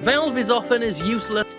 Valve is often as useless.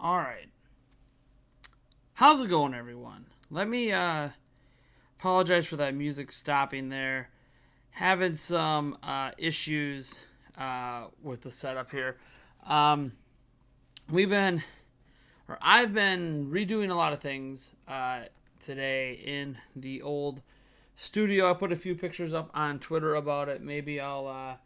All right. How's it going, everyone? Let me apologize for that music stopping there. Having some issues with the setup here. Um, we've been, or I've been redoing a lot of things today in the old studio. I put a few pictures up on Twitter about it. Maybe I'll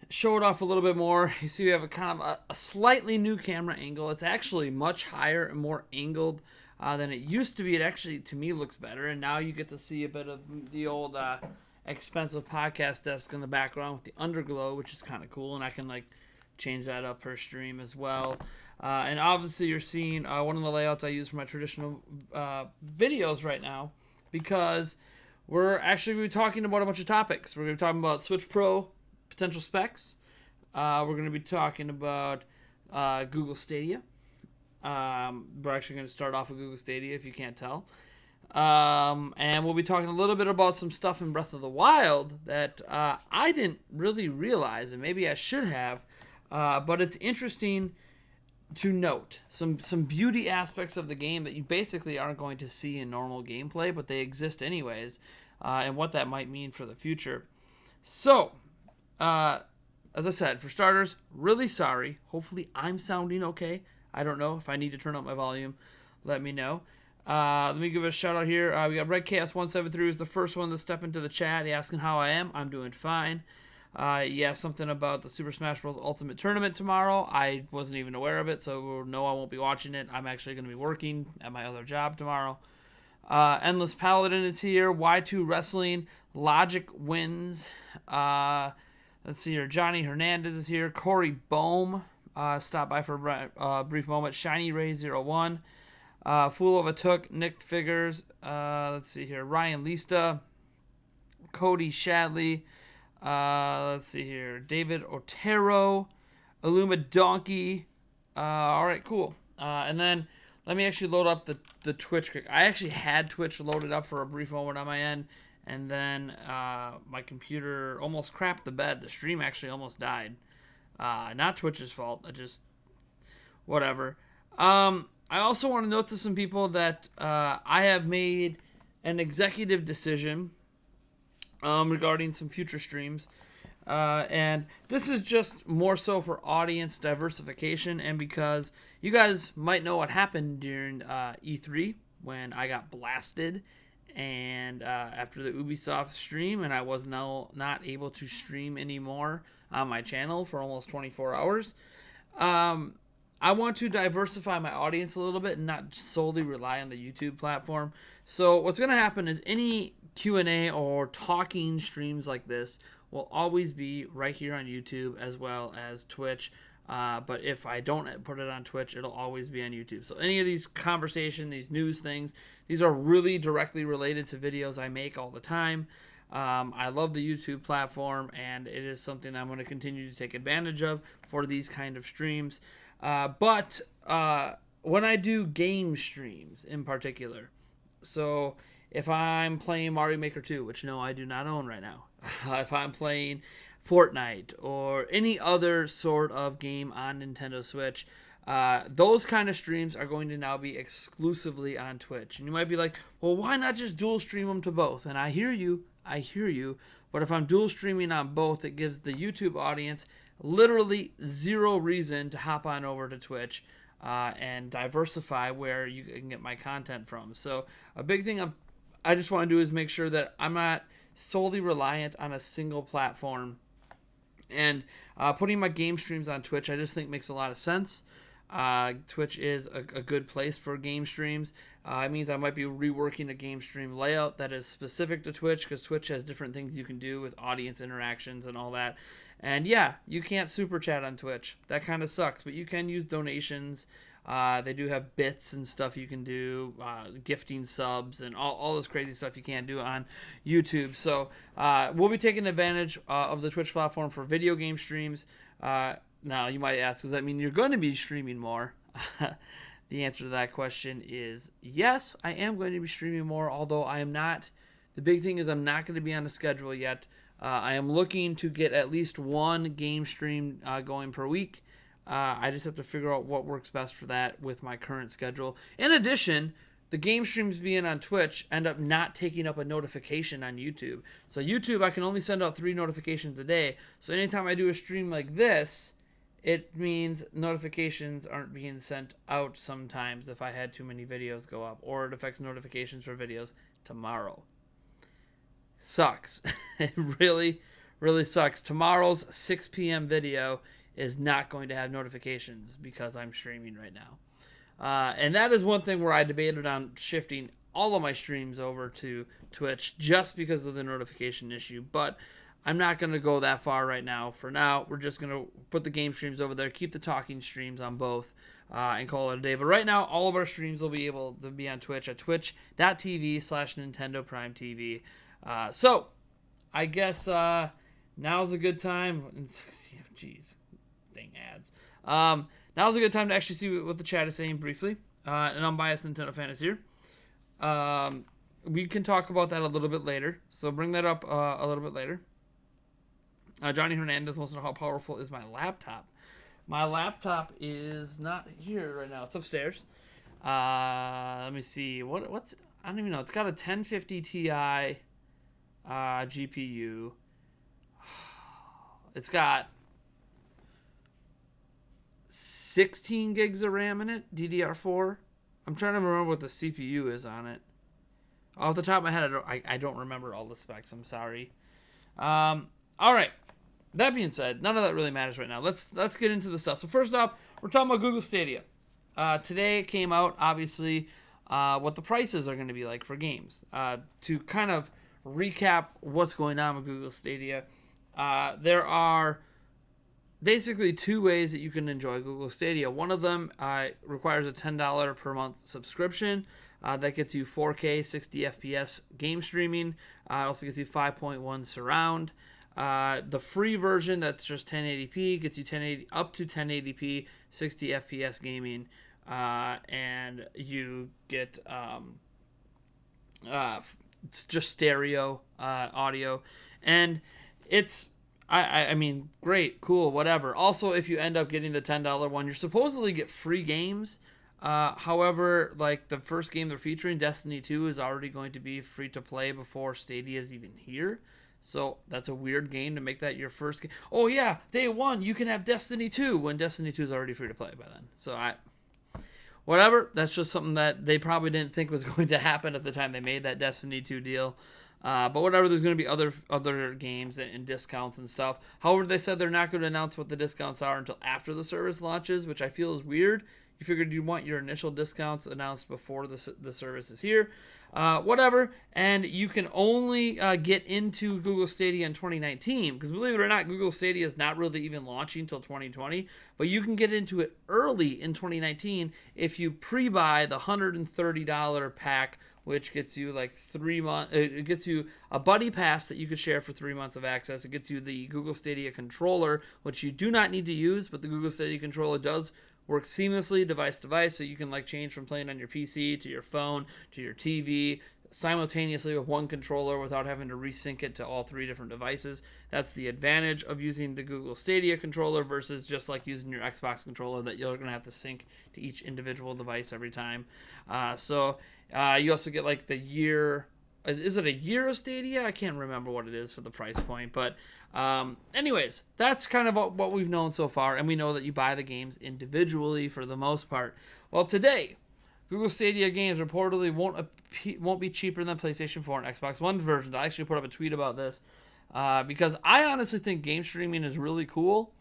show it off a little bit more. You see we have a kind of a slightly new camera angle. It's actually much higher and more angled than it used to be. It actually, to me, looks better. And now you get to see a bit of the old expensive podcast desk in the background with the underglow, which is kind of cool. And I can change that up per stream as well. And obviously you're seeing one of the layouts I use for my traditional videos right now, because we're actually going to be talking about a bunch of topics. We're going to be talking about Switch Pro potential specs. We're going to be talking about Google Stadia. We're actually going to start off with Google Stadia, if you can't tell. And we'll be talking a little bit about some stuff in Breath of the Wild that I didn't really realize, and maybe I should have. But it's interesting to note some beauty aspects of the game that you basically aren't going to see in normal gameplay, but they exist anyways, and what that might mean for the future. So, as I said, for starters, really sorry. Hopefully I'm sounding okay. I don't know. If I need to turn up my volume, let me know. Let me give a shout out here. We got Red Chaos 173 is the first one to step into the chat. He asking how I am. I'm doing fine. Yeah, something about the Super Smash Bros. Ultimate Tournament tomorrow. I wasn't even aware of it, so no, I won't be watching it. I'm actually going to be working at my other job tomorrow. Endless Paladin is here. Y2 Wrestling. Logic wins. Let's see here. Johnny Hernandez is here. Corey Bohm stopped by for a brief moment. Shiny Ray 01. Fool of a Took. Nick Figures. Let's see here. Ryan Lista. Cody Shadley. Let's see here. David Otero. Illuma Donkey. All right, cool. And then let me actually load up the Twitch. I actually had Twitch loaded up for a brief moment on my end, and then my computer almost crapped the bed. The stream actually almost died. Not Twitch's fault. Whatever. I also want to note to some people that I have made an executive decision regarding some future streams. And this is just more so for audience diversification, and because you guys might know what happened during E3 when I got blasted, and after the Ubisoft stream, and I was now not able to stream anymore on my channel for almost 24 hours. I want to diversify my audience a little bit and not solely rely on the YouTube platform. So what's going to happen is any Q&A or talking streams like this will always be right here on YouTube as well as Twitch. But if I don't put it on Twitch, it'll always be on YouTube. So any of these conversation, these news things, these are really directly related to videos I make all the time. I love the YouTube platform, and it is something I'm going to continue to take advantage of for these kind of streams. But when I do game streams in particular, so if I'm playing Mario Maker 2, which no, I do not own right now, if I'm playing Fortnite or any other sort of game on Nintendo Switch, those kind of streams are going to now be exclusively on Twitch. And you might be like, well, why not just dual stream them to both? And I hear you, but if I'm dual streaming on both, it gives the YouTube audience literally zero reason to hop on over to Twitch and diversify where you can get my content from. So a big thing I just want to do is make sure that I'm not solely reliant on a single platform. And putting my game streams on Twitch, I just think makes a lot of sense. Twitch is a good place for game streams. It means I might be reworking a game stream layout that is specific to Twitch, because Twitch has different things you can do with audience interactions and all that. And yeah, you can't super chat on Twitch. That kind of sucks, but you can use donations. They do have bits and stuff you can do, gifting subs and all this crazy stuff you can't do on YouTube. So we'll be taking advantage of the Twitch platform for video game streams. Now, you might ask, does that mean you're going to be streaming more? The answer to that question is yes, I am going to be streaming more, although I am not. The big thing is I'm not going to be on a schedule yet. I am looking to get at least one game stream going per week. I just have to figure out what works best for that with my current schedule. In addition, the game streams being on Twitch end up not taking up a notification on YouTube. So YouTube, I can only send out 3 notifications a day. So anytime I do a stream like this, it means notifications aren't being sent out sometimes if I had too many videos go up. Or it affects notifications for videos tomorrow. Sucks. It really, really sucks. Tomorrow's 6 p.m. video is not going to have notifications because I'm streaming right now. And that is one thing where I debated on shifting all of my streams over to Twitch just because of the notification issue. But I'm not going to go that far right now. For now, we're just going to put the game streams over there, keep the talking streams on both, and call it a day. But right now, all of our streams will be able to be on Twitch at twitch.tv/Nintendo Prime TV. So, I guess now's a good time. Jeez. Dang ads. Now's a good time to actually see what the chat is saying briefly. An unbiased Nintendo fan is here. We can talk about that a little bit later. So bring that up a little bit later. Johnny Hernandez wants to know how powerful is my laptop. My laptop is not here right now. It's upstairs. Let me see. What's I don't even know. It's got a 1050 Ti GPU. It's got 16 gigs of RAM in it, DDR4. I'm trying to remember what the CPU is on it. Off the top of my head, I don't remember all the specs. I'm sorry. All right. That being said, none of that really matters right now. Let's get into the stuff. So first off, we're talking about Google Stadia. Today it came out, obviously, what the prices are going to be like for games. To kind of recap what's going on with Google Stadia, there are basically 2 ways that you can enjoy Google Stadia. One of them requires a $10 per month subscription. That gets you 4K 60 FPS game streaming. It also gets you 5.1 surround. The free version that's just 1080p gets you 1080 up to 1080p 60 FPS gaming, and you get it's just stereo audio, and it's I mean, great, cool, whatever. Also, if you end up getting the $10 one, you're supposedly get free games. However, like the first game they're featuring, Destiny 2, is already going to be free to play before Stadia is even here. So that's a weird game to make that your first game. Oh yeah, day 1 you can have Destiny 2 when Destiny 2 is already free to play by then. So whatever. That's just something that they probably didn't think was going to happen at the time they made that Destiny 2 deal. But whatever, there's going to be other games and discounts and stuff. However, they said they're not going to announce what the discounts are until after the service launches, which I feel is weird. You figured you'd want your initial discounts announced before the service is here. Whatever, and you can only get into Google Stadia in 2019, because believe it or not, Google Stadia is not really even launching until 2020, but you can get into it early in 2019 if you pre-buy the $130 pack, which gets you like 3 months. It gets you a buddy pass that you could share for 3 months of access. It gets you the Google Stadia controller, which you do not need to use, but the Google Stadia controller does work seamlessly device to device, so you can like change from playing on your PC to your phone to your TV simultaneously with one controller without having to resync it to all 3 different devices. That's the advantage of using the Google Stadia controller versus just like using your Xbox controller that you're going to have to sync to each individual device every time. You also get like the year. Is it a year of Stadia? I can't remember what it is for the price point. But anyways, that's kind of what we've known so far. And we know that you buy the games individually for the most part. Well, today, Google Stadia games reportedly won't be cheaper than PlayStation 4 and Xbox One versions. I actually put up a tweet about this because I honestly think game streaming is really cool.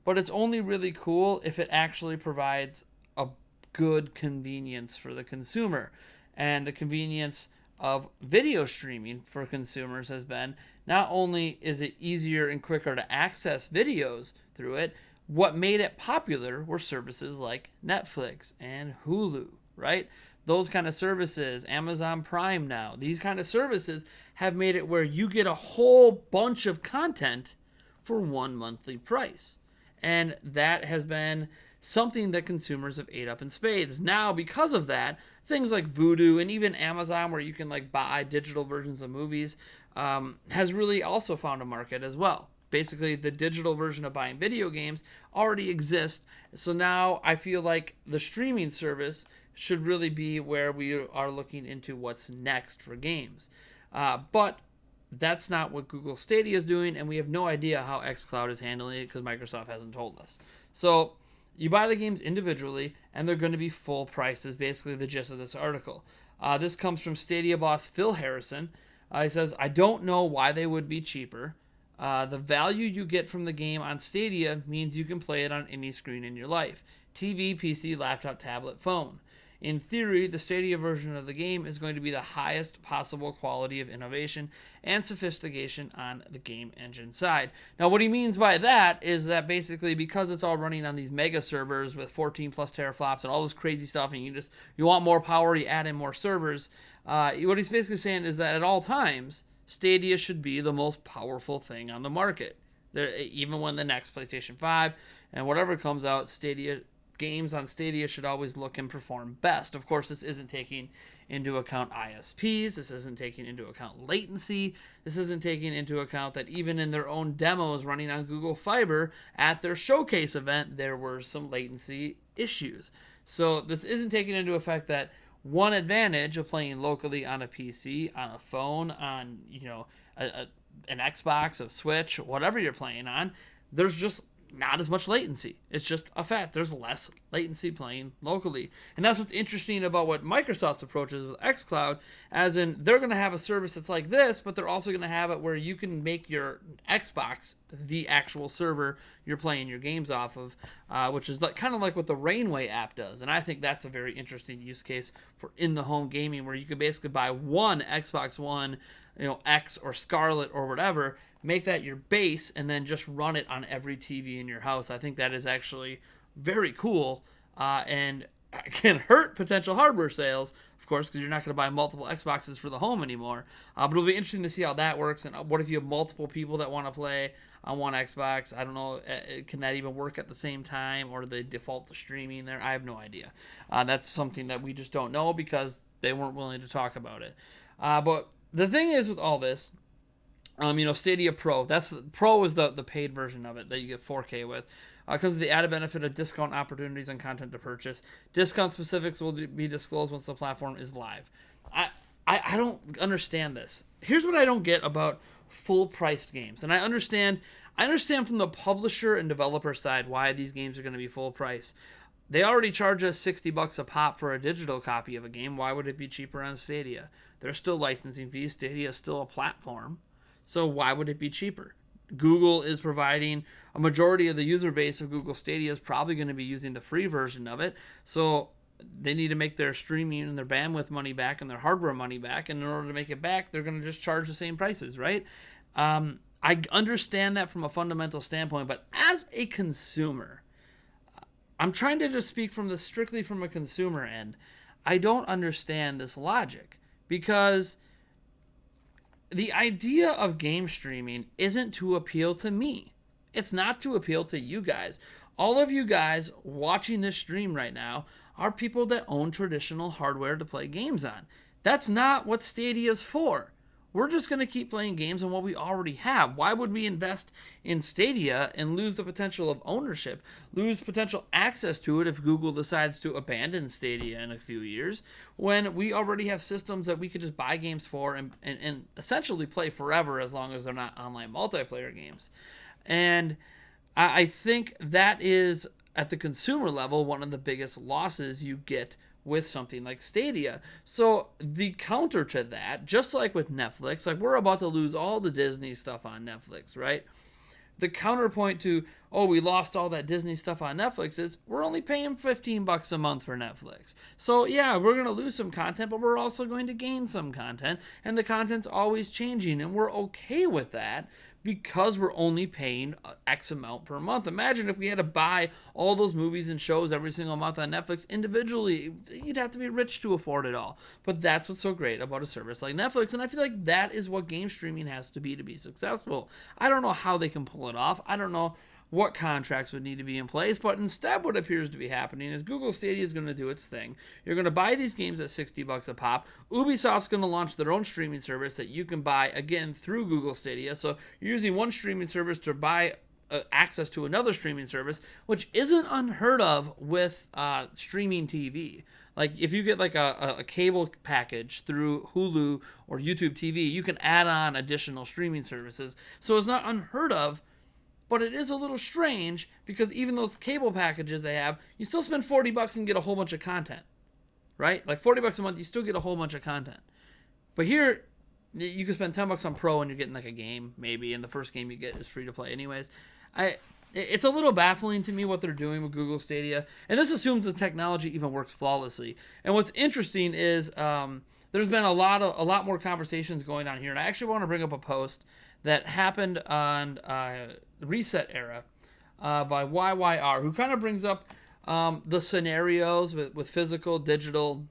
But it's only really cool if it actually provides a good convenience for the consumer. And the convenience of video streaming for consumers has been not only is it easier and quicker to access videos through it, what made it popular were services like Netflix and Hulu, right? Those kind of services, Amazon Prime now, these kind of services have made it where you get a whole bunch of content for one monthly price. And that has been something that consumers have ate up in spades. Now, because of that, things like Vudu and even Amazon, where you can like buy digital versions of movies, has really also found a market as well. basically the digital version of buying video games already exists. So now I feel like the streaming service should really be where we are looking into what's next for games. But that's not what Google Stadia is doing, and we have no idea how xCloud is handling it because Microsoft hasn't told us. So you buy the games individually, and they're going to be full prices, basically the gist of this article. This comes from Stadia boss Phil Harrison. He says, I don't know why they would be cheaper. The value you get from the game on Stadia means you can play it on any screen in your life. TV, PC, laptop, tablet, phone. In theory, the Stadia version of the game is going to be the highest possible quality of innovation and sophistication on the game engine side. Now, what he means by that is that basically because it's all running on these mega servers with 14 plus teraflops and all this crazy stuff, and you want more power, you add in more servers. What he's basically saying is that at all times, Stadia should be the most powerful thing on the market. Even when the next PlayStation 5 and whatever comes out, games on Stadia should always look and perform best. Of course, this isn't taking into account ISPs. This isn't taking into account latency. This isn't taking into account that even in their own demos running on Google Fiber at their showcase event, there were some latency issues. So this isn't taking into effect that one advantage of playing locally on a PC, on a phone, on an Xbox, a Switch, whatever you're playing on, there's just not as much latency. It's just a fact. There's less latency playing locally. And that's what's interesting about what Microsoft's approach is with xCloud, as in they're going to have a service that's like this, but they're also going to have it where you can make your Xbox the actual server you're playing your games off of, which is kind of like what the Rainway app does. And I think that's a very interesting use case for in-the-home gaming, where you could basically buy one Xbox One, X or Scarlet or whatever, make that your base, and then just run it on every TV in your house. I think that is actually very cool, and can hurt potential hardware sales, of course, because you're not going to buy multiple Xboxes for the home anymore. But it'll be interesting to see how that works, and what if you have multiple people that want to play on one Xbox? I don't know, can that even work at the same time, or do they default to streaming there? I have no idea. That's something that we just don't know because they weren't willing to talk about it. But the thing is with all this, Stadia Pro. Pro is the paid version of it that you get 4K with. Comes with the added benefit of discount opportunities and content to purchase. Discount specifics will be disclosed once the platform is live. I don't understand this. Here's what I don't get about full-priced games, and I understand from the publisher and developer side why these games are going to be full price. They already charge us $60 a pop for a digital copy of a game. Why would it be cheaper on Stadia? There's still licensing fees. Stadia is still a platform. So why would it be cheaper? Google is providing a majority of the user base of Google Stadia is probably going to be using the free version of it. So they need to make their streaming and their bandwidth money back and their hardware money back. And in order to make it back, they're going to just charge the same prices, right? I understand that from a fundamental standpoint, but as a consumer, I'm trying to just speak strictly from a consumer end. I don't understand this logic, because the idea of game streaming isn't to appeal to me. It's not to appeal to you guys. All of you guys watching this stream right now are people that own traditional hardware to play games on. That's not what Stadia's for. We're just going to keep playing games on what we already have. Why would we invest in Stadia and lose the potential of ownership, lose potential access to it if Google decides to abandon Stadia in a few years, when we already have systems that we could just buy games for and essentially play forever, as long as they're not online multiplayer games? And I think that is, at the consumer level, one of the biggest losses you get with something like Stadia. So the counter to that, just like with Netflix, like we're about to lose all the Disney stuff on Netflix, right? The counterpoint to, we lost all that Disney stuff on Netflix is we're only paying $15 a month for Netflix. So yeah, we're going to lose some content, but we're also going to gain some content, and the content's always changing, and we're okay with that because we're only paying X amount per month. Imagine if we had to buy all those movies and shows every single month on Netflix individually. You'd have to be rich to afford it all. But that's what's so great about a service like Netflix, and I feel like that is what game streaming has to be successful. I don't know how they can pull it off. I don't know what contracts would need to be in place, but instead what appears to be happening is Google Stadia is going to do its thing. You're going to buy these games at $60 a pop. Ubisoft's going to launch their own streaming service that you can buy, again, through Google Stadia. So you're using one streaming service to buy access to another streaming service, which isn't unheard of with streaming TV. Like if you get like a cable package through Hulu or YouTube TV, you can add on additional streaming services. So it's not unheard of, but it is a little strange because even those cable packages they have, you still spend $40 and get a whole bunch of content, right? Like $40 a month, you still get a whole bunch of content. But here, you can spend $10 on Pro and you're getting like a game maybe, and the first game you get is free to play anyways. It's a little baffling to me what they're doing with Google Stadia, and this assumes the technology even works flawlessly. And what's interesting is there's been a lot more conversations going on here, and I actually want to bring up a post that happened on Reset Era by YYR, who kind of brings up the scenarios with physical, digital,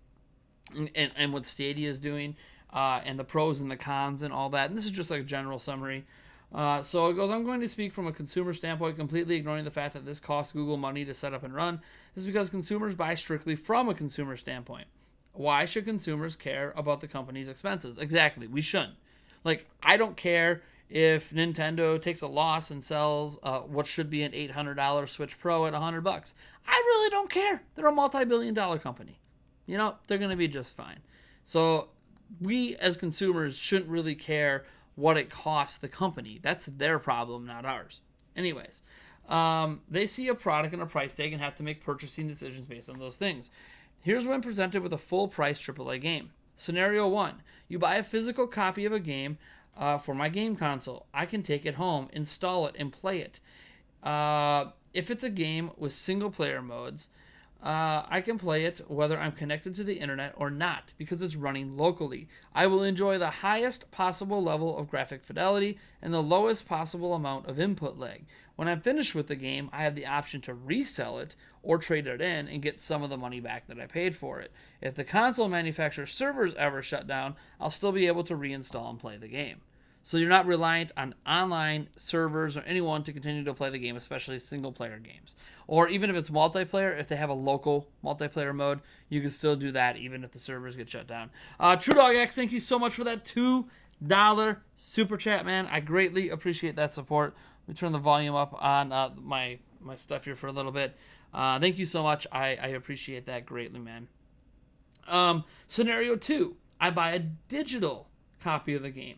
and what Stadia is doing, and the pros and the cons and all that. And this is just like a general summary. So it goes, I'm going to speak from a consumer standpoint, completely ignoring the fact that this costs Google money to set up and run. This is because consumers buy strictly from a consumer standpoint. Why should consumers care about the company's expenses? Exactly, we shouldn't. Like, I don't care if Nintendo takes a loss and sells what should be an $800 Switch Pro at $100. I really don't care. They're a multi-billion-dollar company. You know, they're going to be just fine. So we as consumers shouldn't really care what it costs the company. That's their problem, not ours. Anyways, they see a product and a price tag and have to make purchasing decisions based on those things. Here's when presented with a full-price AAA game. Scenario 1. You buy a physical copy of a game for my game console. I can take it home, install it, and play it. If it's a game with single-player modes, I can play it whether I'm connected to the internet or not because it's running locally. I will enjoy the highest possible level of graphic fidelity and the lowest possible amount of input lag. When I'm finished with the game, I have the option to resell it or trade it in and get some of the money back that I paid for it. If the console manufacturer's servers ever shut down, I'll still be able to reinstall and play the game. So you're not reliant on online servers or anyone to continue to play the game, especially single-player games. Or even if it's multiplayer, if they have a local multiplayer mode, you can still do that even if the servers get shut down. TrueDogX, thank you so much for that $2 super chat, man. I greatly appreciate that support. Let me turn the volume up on my stuff here for a little bit. Thank you so much. I appreciate that greatly, man. Scenario 2, I buy a digital copy of the game.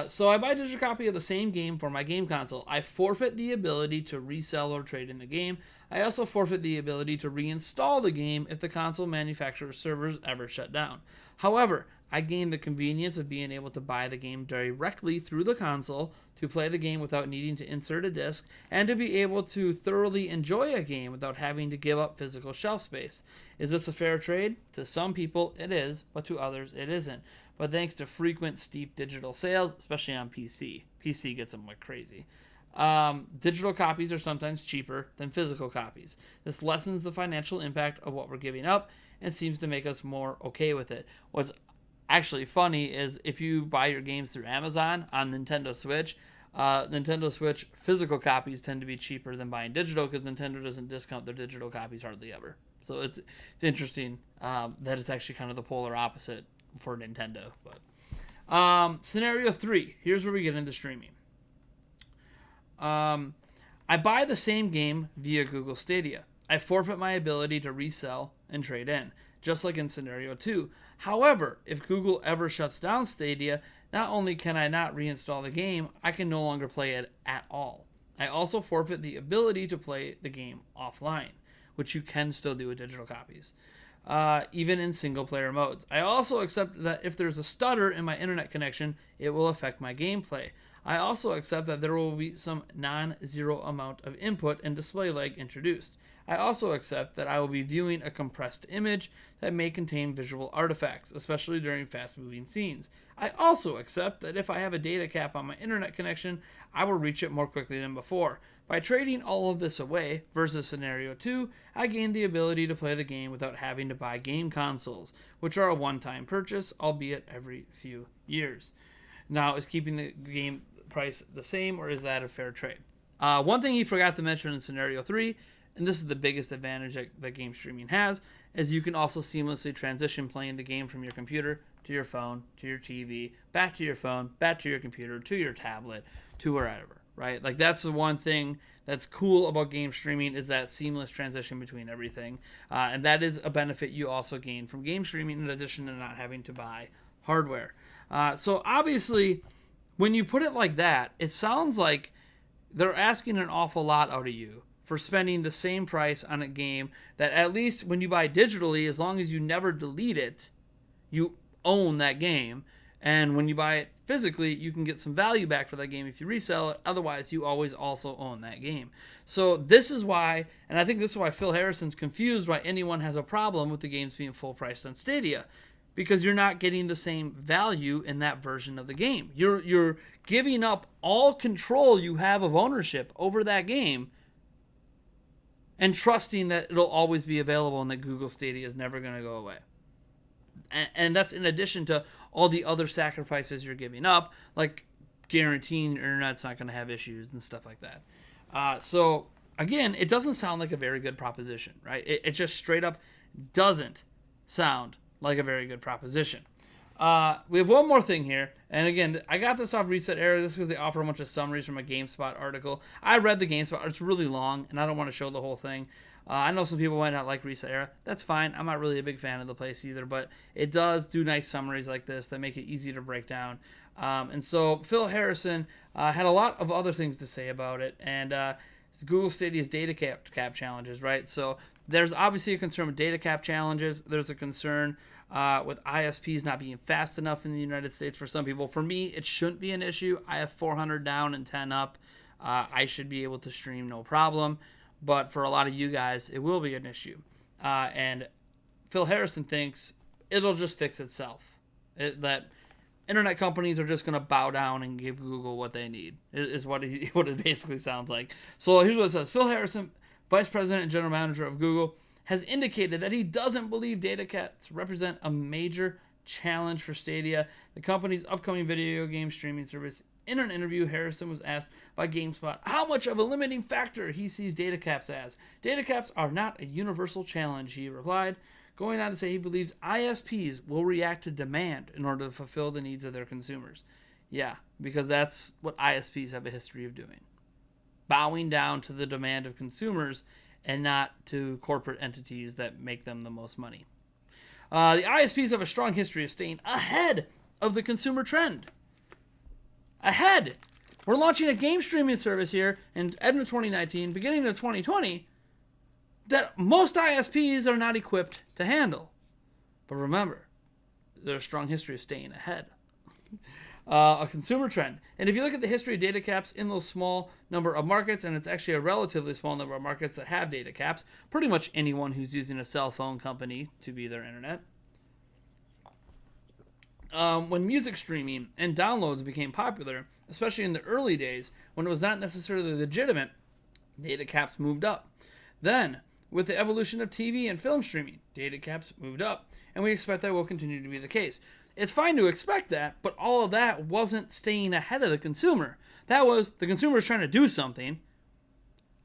So I buy a digital copy of the same game for my game console. I forfeit the ability to resell or trade in the game. I also forfeit the ability to reinstall the game if the console manufacturer's servers ever shut down. However, I gain the convenience of being able to buy the game directly through the console, to play the game without needing to insert a disc, and to be able to thoroughly enjoy a game without having to give up physical shelf space. Is this a fair trade? To some people it is, but to others it isn't. But thanks to frequent steep digital sales, especially on PC gets them like crazy. Digital copies are sometimes cheaper than physical copies. This lessens the financial impact of what we're giving up and seems to make us more okay with it. What's actually funny is if you buy your games through Amazon on Nintendo Switch physical copies tend to be cheaper than buying digital because Nintendo doesn't discount their digital copies hardly ever. So it's interesting that it's actually kind of the polar opposite for Nintendo. But scenario 3, here's where we get into streaming. I buy the same game via Google Stadia. I forfeit my ability to resell and trade in, just like in scenario 2. However, if Google ever shuts down Stadia, not only can I not reinstall the game, I can no longer play it at all. I also forfeit the ability to play the game offline, which you can still do with digital copies. Even in single-player modes. I also accept that if there's a stutter in my internet connection, it will affect my gameplay. I also accept that there will be some non-zero amount of input and display lag introduced. I also accept that I will be viewing a compressed image that may contain visual artifacts, especially during fast-moving scenes. I also accept that if I have a data cap on my internet connection, I will reach it more quickly than before. By trading all of this away versus scenario 2, I gain the ability to play the game without having to buy game consoles, which are a one-time purchase, albeit every few years. Now, is keeping the game price the same, or is that a fair trade? One thing he forgot to mention in scenario 3, and this is the biggest advantage that game streaming has, is you can also seamlessly transition playing the game from your computer to your phone, to your TV, back to your phone, back to your computer, to your tablet, to wherever, right? Like, that's the one thing that's cool about game streaming, is that seamless transition between everything. And that is a benefit you also gain from game streaming, in addition to not having to buy hardware. So obviously, when you put it like that, it sounds like they're asking an awful lot out of you for spending the same price on a game that, at least when you buy digitally, as long as you never delete it, you own that game. And when you buy it physically, you can get some value back for that game if you resell it. Otherwise, you always also own that game. So this is why, and I think this is why Phil Harrison's confused why anyone has a problem with the games being full priced on Stadia. Because you're not getting the same value in that version of the game. You're giving up all control you have of ownership over that game, and trusting that it'll always be available and that Google Stadia is never going to go away. And that's in addition to all the other sacrifices you're giving up, like guaranteeing your internet's not going to have issues and stuff like that. So, again, it doesn't sound like a very good proposition, right? It just straight up doesn't sound like a very good proposition. We have one more thing here, and again, I got this off Reset Era. This is because they offer a bunch of summaries from a GameSpot article. I read the GameSpot. It's really long, and I don't want to show the whole thing. I know some people might not like Reset Era. That's fine. I'm not really a big fan of the place either, but it does do nice summaries like this that make it easy to break down. And so Phil Harrison had a lot of other things to say about it, and Google Stadia's data cap challenges, right? So there's obviously a concern with data cap challenges. There's a concern with ISPs not being fast enough in the United States for some people. For me, it shouldn't be an issue. I have 400 down and 10 up. I should be able to stream no problem. But for a lot of you guys, it will be an issue. And Phil Harrison thinks it'll just fix itself. That internet companies are just going to bow down and give Google what they need, is what it basically sounds like. So here's what it says. Phil Harrison, Vice President and General Manager of Google, has indicated that he doesn't believe data caps represent a major challenge for Stadia, the company's upcoming video game streaming service. In an interview, Harrison was asked by GameSpot how much of a limiting factor he sees data caps as. Data caps are not a universal challenge, he replied, going on to say he believes ISPs will react to demand in order to fulfill the needs of their consumers. Yeah, because that's what ISPs have a history of doing. Bowing down to the demand of consumers and not to corporate entities that make them the most money. The ISPs have a strong history of staying ahead of the consumer trend. Ahead. We're launching a game streaming service here in end of 2019, beginning of 2020, that most ISPs are not equipped to handle. But remember, there's a strong history of staying ahead. A consumer trend. And if you look at the history of data caps in those small number of markets, and it's actually a relatively small number of markets that have data caps, pretty much anyone who's using a cell phone company to be their internet. When music streaming and downloads became popular, especially in the early days when it was not necessarily legitimate, data caps moved up. Then, with the evolution of TV and film streaming, data caps moved up, and we expect that will continue to be the case. It's fine to expect that, but all of that wasn't staying ahead of the consumer. That was the consumer is trying to do something,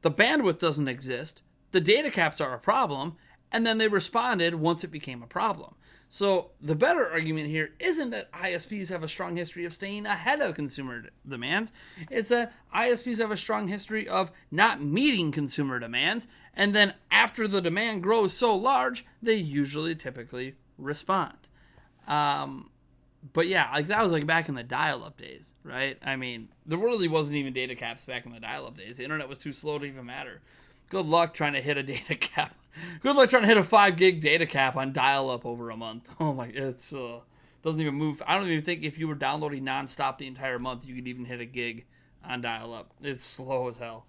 the bandwidth doesn't exist, the data caps are a problem, and then they responded once it became a problem. So the better argument here isn't that ISPs have a strong history of staying ahead of consumer demands. It's that ISPs have a strong history of not meeting consumer demands, and then after the demand grows so large, they typically respond. But yeah, like that was like back in the dial-up days, right? I mean, there really wasn't even data caps back in the dial-up days. The internet was too slow to even matter. Good luck trying to hit a data cap. Good luck trying to hit a 5 gig data cap on dial-up over a month. Oh my, it's doesn't even move. I don't even think if you were downloading nonstop the entire month, you could even hit a gig on dial-up. It's slow as hell.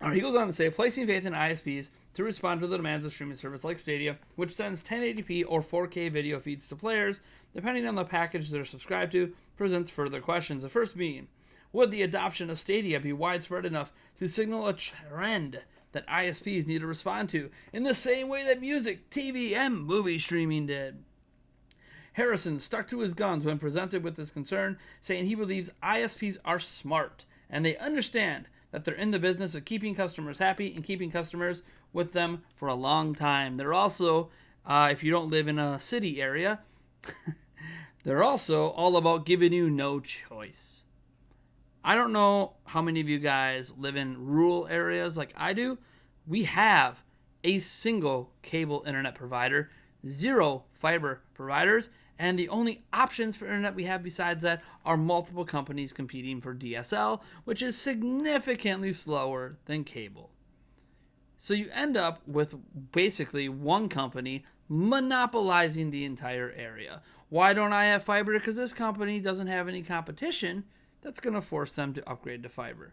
All right, he goes on to say, placing faith in ISPs to respond to the demands of streaming service like Stadia, which sends 1080p or 4K video feeds to players, depending on the package they're subscribed to, presents further questions. The first being, would the adoption of Stadia be widespread enough to signal a trend that ISPs need to respond to in the same way that music, TV, and movie streaming did? Harrison stuck to his guns when presented with this concern, saying he believes ISPs are smart and they understand that they're in the business of keeping customers happy and keeping customers with them for a long time. They're also, if you don't live in a city area, they're also all about giving you no choice. I don't know how many of you guys live in rural areas like I do. We have a single cable internet provider, 0 fiber providers, and the only options for internet we have besides that are multiple companies competing for DSL, which is significantly slower than cable. So you end up with basically one company monopolizing the entire area. Why don't I have fiber? Because this company doesn't have any competition that's going to force them to upgrade to fiber.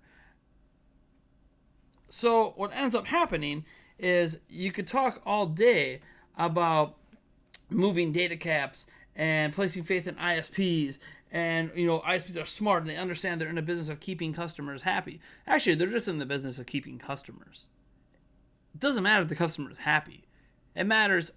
So what ends up happening is you could talk all day about moving data caps and placing faith in ISPs. And, ISPs are smart and they understand they're in the business of keeping customers happy. Actually, they're just in the business of keeping customers. It doesn't matter if the customer is happy. It matters,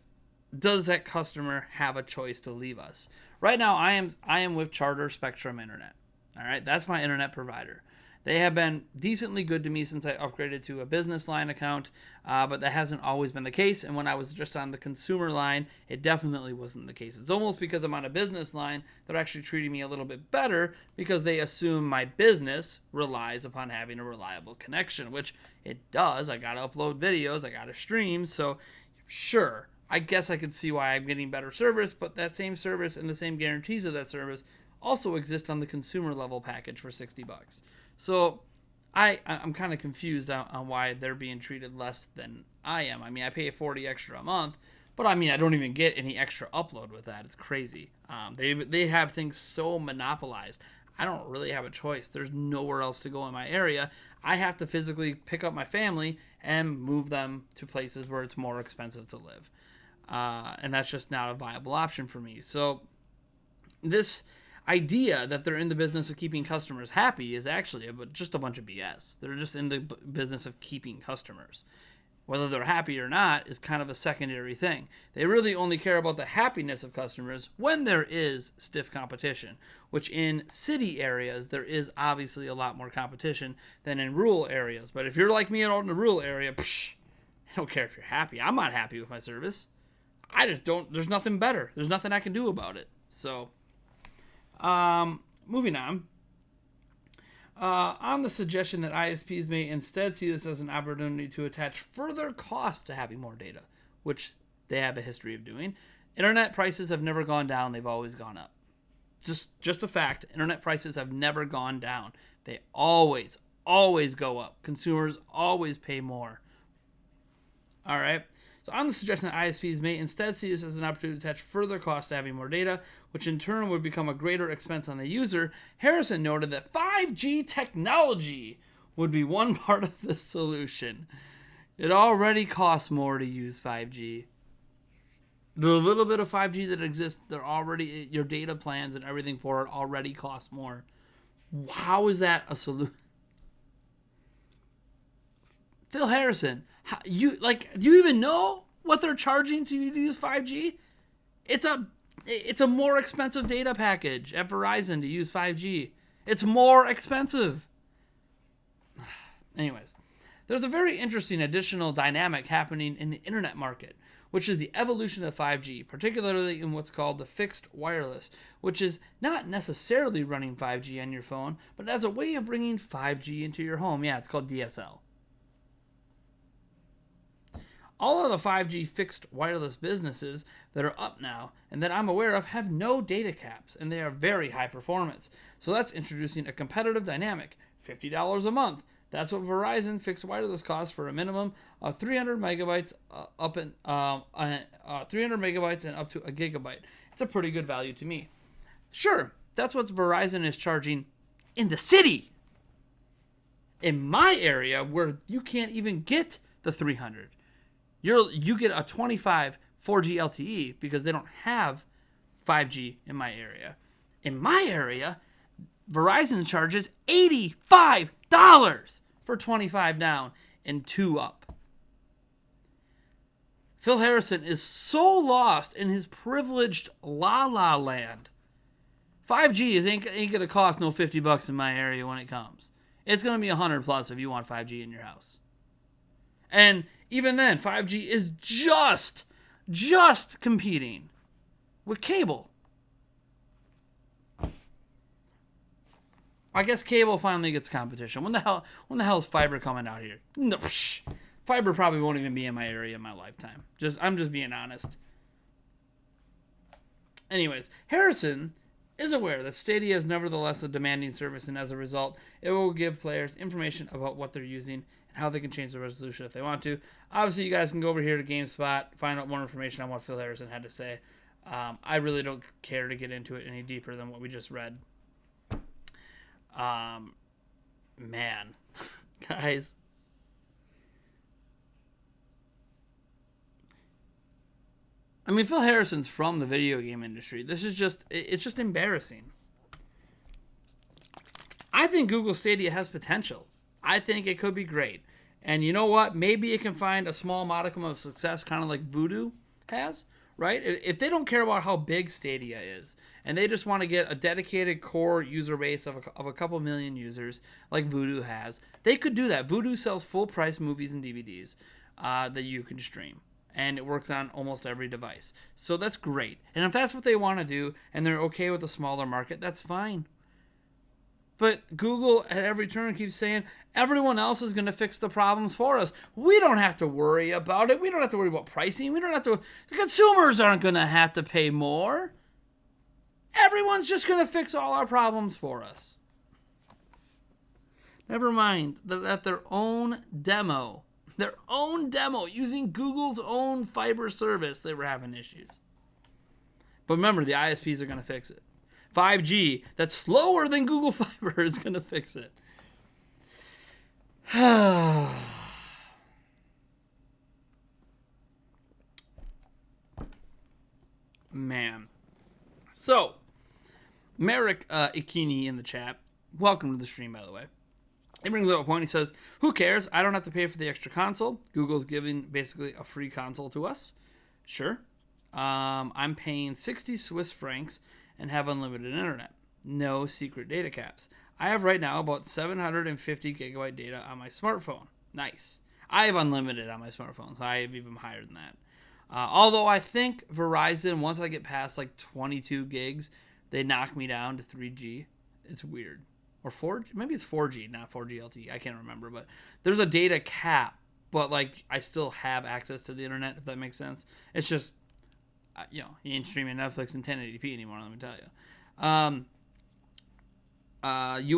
does that customer have a choice to leave us? Right now, I am with Charter Spectrum Internet. All right, that's my internet provider. They have been decently good to me since I upgraded to a business line account, but that hasn't always been the case. And when I was just on the consumer line, it definitely wasn't the case. It's almost because I'm on a business line, they're actually treating me a little bit better because they assume my business relies upon having a reliable connection, which it does. I got to upload videos, I got to stream. So sure, I guess I could see why I'm getting better service, but that same service and the same guarantees of that service also exist on the consumer level package for $60. So I'm kind of confused on why they're being treated less than I am. I mean, I pay $40 extra a month, but I mean, I don't even get any extra upload with that. It's crazy. They have things so monopolized. I don't really have a choice. There's nowhere else to go in my area. I have to physically pick up my family and move them to places where it's more expensive to live. And that's just not a viable option for me. So this idea that they're in the business of keeping customers happy is actually just a bunch of BS. They're just in the business of keeping customers. Whether they're happy or not is kind of a secondary thing. They really only care about the happiness of customers when there is stiff competition, which in city areas, there is obviously a lot more competition than in rural areas. But if you're like me out in the rural area, I don't care if you're happy. I'm not happy with my service. I just don't, there's nothing better. There's nothing I can do about it. So, moving on. On the suggestion that ISPs may instead see this as an opportunity to attach further costs to having more data, which they have a history of doing, internet prices have never gone down. They've always gone up. Just a fact. Internet prices have never gone down. They always go up. Consumers always pay more. All right. So on the suggestion that ISPs may instead see this as an opportunity to attach further costs to having more data, which in turn would become a greater expense on the user, Harrison noted that 5G technology would be one part of the solution. It already costs more to use 5G. The little bit of 5G that exists, your data plans and everything for it already costs more. How is that a solution? Phil Harrison, do you even know what they're charging to use 5G? It's a more expensive data package at Verizon to use 5G. It's more expensive. Anyways, there's a very interesting additional dynamic happening in the internet market, which is the evolution of 5G, particularly in what's called the fixed wireless, which is not necessarily running 5G on your phone, but as a way of bringing 5G into your home. Yeah, it's called DSL. All of the 5G fixed wireless businesses that are up now and that I'm aware of have no data caps, and they are very high performance. So that's introducing a competitive dynamic. $50 a month. That's what Verizon fixed wireless costs for a minimum of 300 megabytes 300 megabytes and up to a gigabyte. It's a pretty good value to me. Sure, that's what Verizon is charging in the city. In my area, where you can't even get the 300. You get a 25 4G LTE because they don't have 5G in my area. In my area, Verizon charges $85 for 25 down and 2 up. Phil Harrison is so lost in his privileged la-la land. 5G ain't going to cost no $50 in my area when it comes. It's going to be 100 plus if you want 5G in your house. And even then, 5G is just competing with cable. I guess cable finally gets competition. When the hell is fiber coming out here? No, fiber probably won't even be in my area in my lifetime. I'm just being honest. Anyways, Harrison is aware that Stadia is nevertheless a demanding service, and as a result, it will give players information about what they're using and how they can change the resolution if they want to. Obviously, you guys can go over here to GameSpot, find out more information on what Phil Harrison had to say. I really don't care to get into it any deeper than what we just read. Man, guys. I mean, Phil Harrison's from the video game industry. It's just embarrassing. I think Google Stadia has potential. I think it could be great. And you know what? Maybe it can find a small modicum of success, kind of like Voodoo has, right? If they don't care about how big Stadia is, and they just want to get a dedicated core user base of a couple million users, like Voodoo has, they could do that. Voodoo sells full-price movies and DVDs that you can stream. And it works on almost every device. So that's great. And if that's what they want to do, and they're okay with a smaller market, that's fine. But Google at every turn keeps saying, everyone else is going to fix the problems for us. We don't have to worry about it. We don't have to worry about pricing. The consumers aren't going to have to pay more. Everyone's just going to fix all our problems for us. Never mind that at their own demo using Google's own fiber service, they were having issues. But remember, the ISPs are going to fix it. 5G, that's slower than Google Fiber, is going to fix it. Man. So, Merrick Ikini in the chat, welcome to the stream, by the way. He brings up a point. He says, who cares? I don't have to pay for the extra console. Google's giving basically a free console to us. Sure. I'm paying 60 Swiss francs and have unlimited internet. No secret data caps. I have right now about 750 gigabyte data on my smartphone. Nice. I have unlimited on my smartphone, so I have even higher than that. Although I think Verizon, once I get past like 22 gigs, they knock me down to 3G. It's weird. Or 4G? Maybe it's 4G, not 4G LTE. I can't remember. But there's a data cap. But, like, I still have access to the internet, if that makes sense. It's just, you ain't streaming Netflix in 1080p anymore, let me tell you.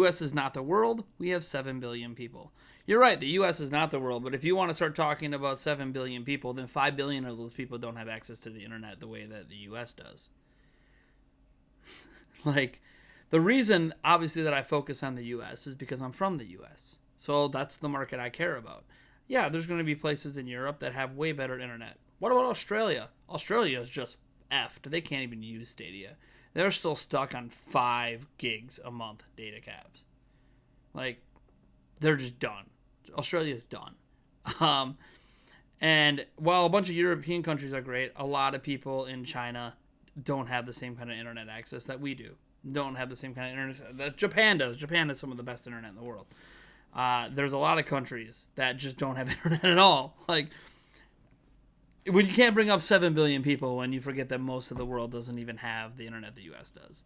U.S. is not the world. We have 7 billion people. You're right, the U.S. is not the world. But if you want to start talking about 7 billion people, then 5 billion of those people don't have access to the internet the way that the U.S. does. Like... The reason, obviously, that I focus on the U.S. is because I'm from the U.S. So that's the market I care about. Yeah, there's going to be places in Europe that have way better internet. What about Australia? Australia is just effed. They can't even use Stadia. They're still stuck on 5 gigs a month data caps. Like, they're just done. Australia's done. And while a bunch of European countries are great, a lot of people in China don't have the same kind of internet access that we do. Don't have the same kind of internet that Japan does. Japan has some of the best internet in the world. There's a lot of countries that just don't have internet at all. Like, when you can't bring up 7 billion people when you forget that most of the world doesn't even have the internet the U.S. does.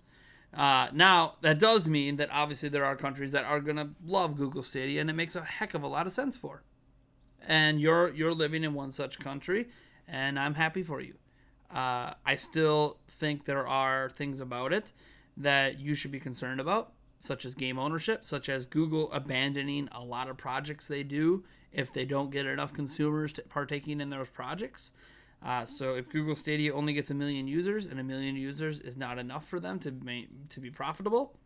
Now, that does mean that obviously there are countries that are going to love Google Stadia, and it makes a heck of a lot of sense for. And you're living in one such country, and I'm happy for you. I still think there are things about it that you should be concerned about, such as game ownership, such as Google abandoning a lot of projects they do if they don't get enough consumers partaking in those projects. So if Google Stadia only gets 1 million users, and 1 million users is not enough for them to be profitable,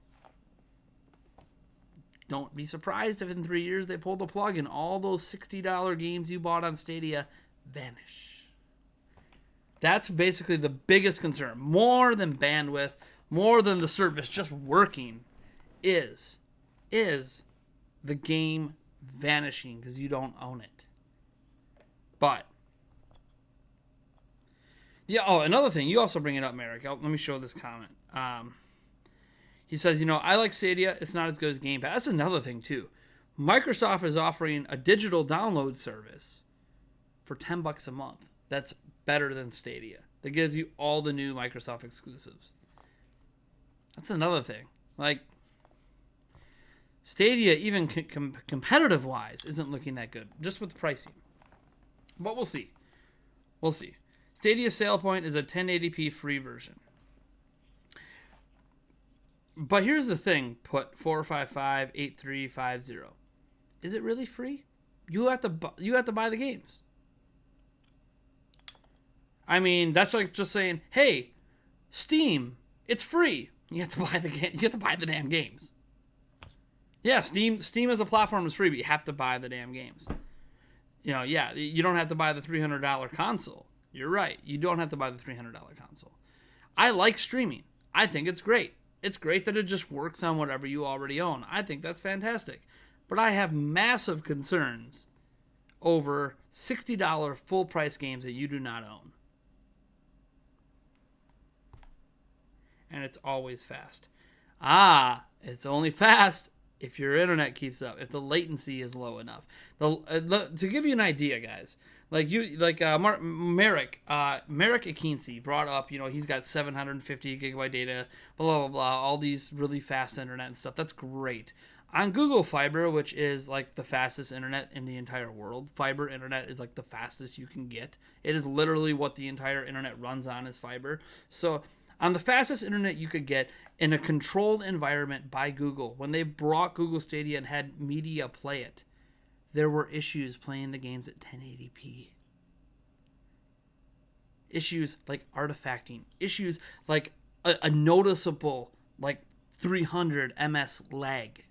don't be surprised if in 3 years they pull the plug and all those $60 games you bought on Stadia vanish. That's basically the biggest concern, more than bandwidth, more than the service just working, is the game vanishing because you don't own it. But, yeah, another thing, you also bring it up, Merrick. Let me show this comment. He says, I like Stadia. It's not as good as Game Pass. That's another thing, too. Microsoft is offering a digital download service for $10 a month. That's better than Stadia. That gives you all the new Microsoft exclusives. That's another thing. Like, Stadia, even competitive-wise, isn't looking that good, just with pricing. But we'll see. We'll see. Stadia's sale point is a 1080p free version. But here's the thing, put 455-8350. Is it really free? You have to buy the games. I mean, that's like just saying, "Hey, Steam, it's free." You have to buy the game. You have to buy the damn games. Yeah, Steam as a platform is free, but you have to buy the damn games. Yeah, you don't have to buy the $300 console. You're right. You don't have to buy the $300 console. I like streaming. I think it's great. It's great that it just works on whatever you already own. I think that's fantastic. But I have massive concerns over $60 full price games that you do not own. And it's always fast. It's only fast if your internet keeps up, if the latency is low enough. To give you an idea, guys, Merrick Akinci brought up, he's got 750 gigabyte data, blah, blah, blah, all these really fast internet and stuff. That's great. On Google Fiber, which is like the fastest internet in the entire world, fiber internet is like the fastest you can get. It is literally what the entire internet runs on is fiber. So on the fastest internet you could get in a controlled environment by Google, when they brought Google Stadia and had media play it, there were issues playing the games at 1080p. Issues like artifacting. Issues like a noticeable, like 300 ms lag.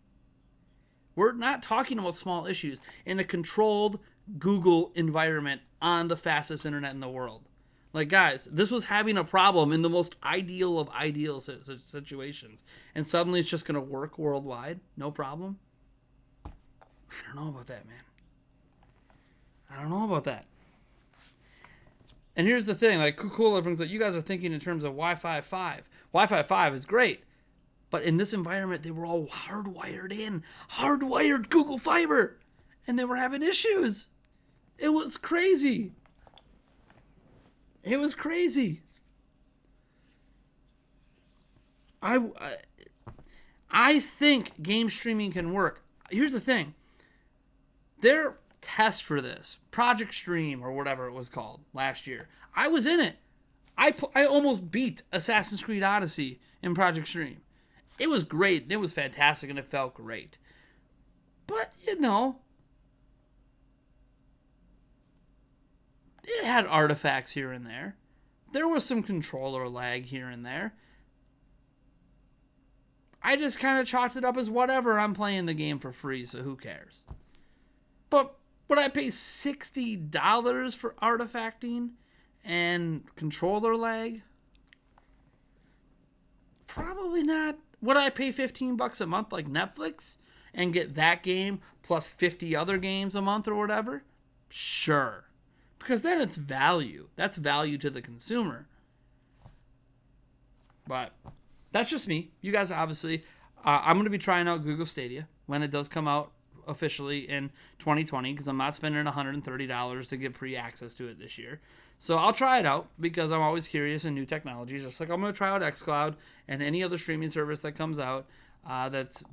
We're not talking about small issues in a controlled Google environment on the fastest internet in the world. Like, guys, this was having a problem in the most ideal of ideal situations. And suddenly it's just going to work worldwide. No problem. I don't know about that, man. I don't know about that. And here's the thing. Like, Kukula brings up, you guys are thinking in terms of Wi-Fi 5. Wi-Fi 5 is great. But in this environment, they were all hardwired Google Fiber. And they were having issues. It was crazy. It was crazy. I think game streaming can work. Here's the thing. Their test for this, Project Stream or whatever it was called last year, I was in it. I almost beat Assassin's Creed Odyssey in Project Stream. It was great. It was fantastic, and it felt great. But, it had artifacts here and there. There was some controller lag here and there. I just kind of chalked it up as whatever. I'm playing the game for free, so who cares? But would I pay $60 for artifacting and controller lag? Probably not. Would I pay $15 a month like Netflix and get that game plus 50 other games a month or whatever? Sure. Because then it's value. That's value to the consumer. But that's just me. You guys obviously, I'm going to be trying out Google Stadia when it does come out officially in 2020, because I'm not spending $130 to get pre-access to it this year. So I'll try it out because I'm always curious in new technologies. Just like I'm going to try out xCloud and any other streaming service that comes out that's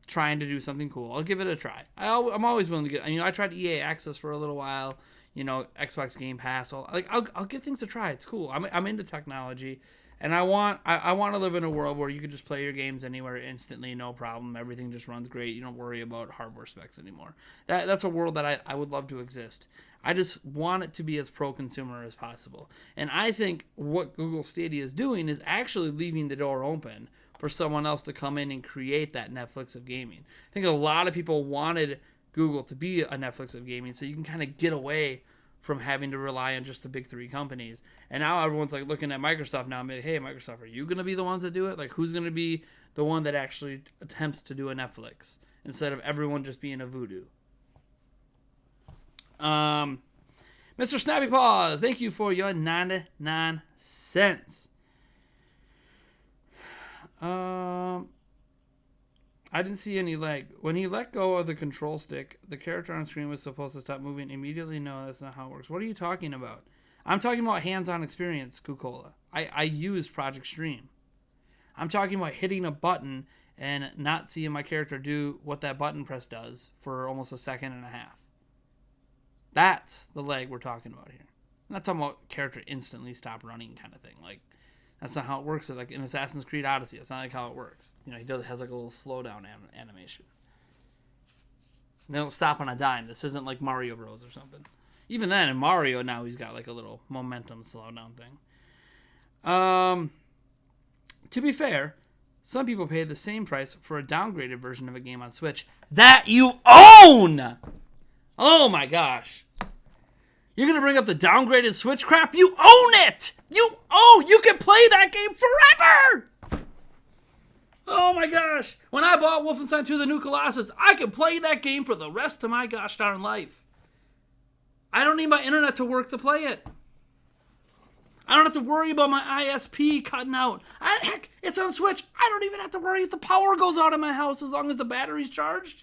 trying to do something cool. I'll give it a try. I'm always willing to get. I tried EA Access for a little while. Xbox Game Pass. I'll give things a try. It's cool. I'm into technology, and I want to live in a world where you can just play your games anywhere instantly, no problem. Everything just runs great. You don't worry about hardware specs anymore. That's a world that I would love to exist. I just want it to be as pro-consumer as possible. And I think what Google Stadia is doing is actually leaving the door open for someone else to come in and create that Netflix of gaming. I think a lot of people wanted Google to be a Netflix of gaming, so you can kind of get away from having to rely on just the big three companies. And now everyone's like looking at Microsoft now and like, hey, Microsoft, are you going to be the ones that do it? Like, who's going to be the one that actually attempts to do a Netflix instead of everyone just being a voodoo? Mr. Snappy Paws, thank you for your 99 cents. I didn't see any lag. When he let go of the control stick, the character on screen was supposed to stop moving immediately. No, that's not how it works. What are you talking about? I'm talking about hands-on experience, Kukola. I use Project Stream. I'm talking about hitting a button and not seeing my character do what that button press does for almost a second and a half. That's the lag we're talking about here. I'm not talking about character instantly stop running kind of thing. Like, that's not how it works. Like in Assassin's Creed Odyssey, that's not like how it works. You know, has like a little slowdown animation. They don't stop on a dime. This isn't like Mario Bros. Or something. Even then, in Mario, now he's got like a little momentum slowdown thing. To be fair, some people pay the same price for a downgraded version of a game on Switch that you own! Oh my gosh. You're going to bring up the downgraded Switch crap? You own it! You can play that game forever! Oh my gosh. When I bought Wolfenstein 2 The New Colossus, I could play that game for the rest of my gosh darn life. I don't need my internet to work to play it. I don't have to worry about my ISP cutting out. Heck, it's on Switch. I don't even have to worry if the power goes out in my house as long as the battery's charged.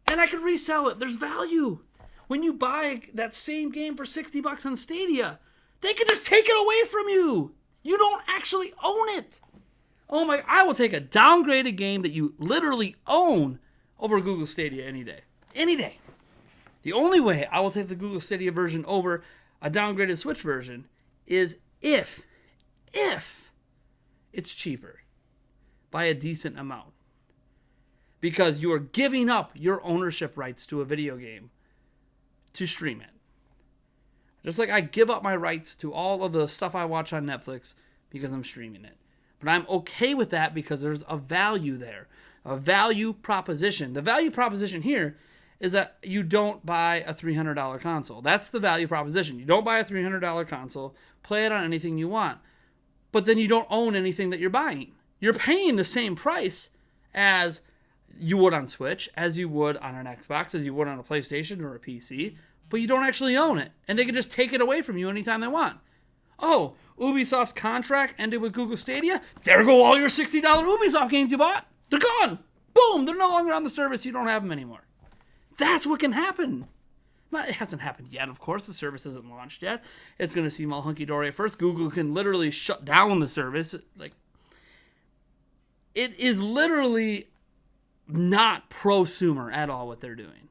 And I can resell it. There's value. When you buy that same game for $60 on Stadia, they can just take it away from you. You don't actually own it. Oh my, I will take a downgraded game that you literally own over Google Stadia any day. Any day. The only way I will take the Google Stadia version over a downgraded Switch version is if it's cheaper by a decent amount. Because you are giving up your ownership rights to a video game to stream it. Just like I give up my rights to all of the stuff I watch on Netflix because I'm streaming it. But I'm okay with that because there's a value there. A value proposition. The value proposition here is that you don't buy a $300 console. That's the value proposition. You don't buy a $300 console, play it on anything you want. But then you don't own anything that you're buying. You're paying the same price as you would on Switch, as you would on an Xbox, as you would on a PlayStation or a PC, but you don't actually own it. And they can just take it away from you anytime they want. Oh, Ubisoft's contract ended with Google Stadia? There go all your $60 Ubisoft games you bought. They're gone. Boom, they're no longer on the service. You don't have them anymore. That's what can happen. Well, it hasn't happened yet, of course. The service isn't launched yet. It's going to seem all hunky-dory at first. Google can literally shut down the service. Like, it is literally not prosumer at all what they're doing.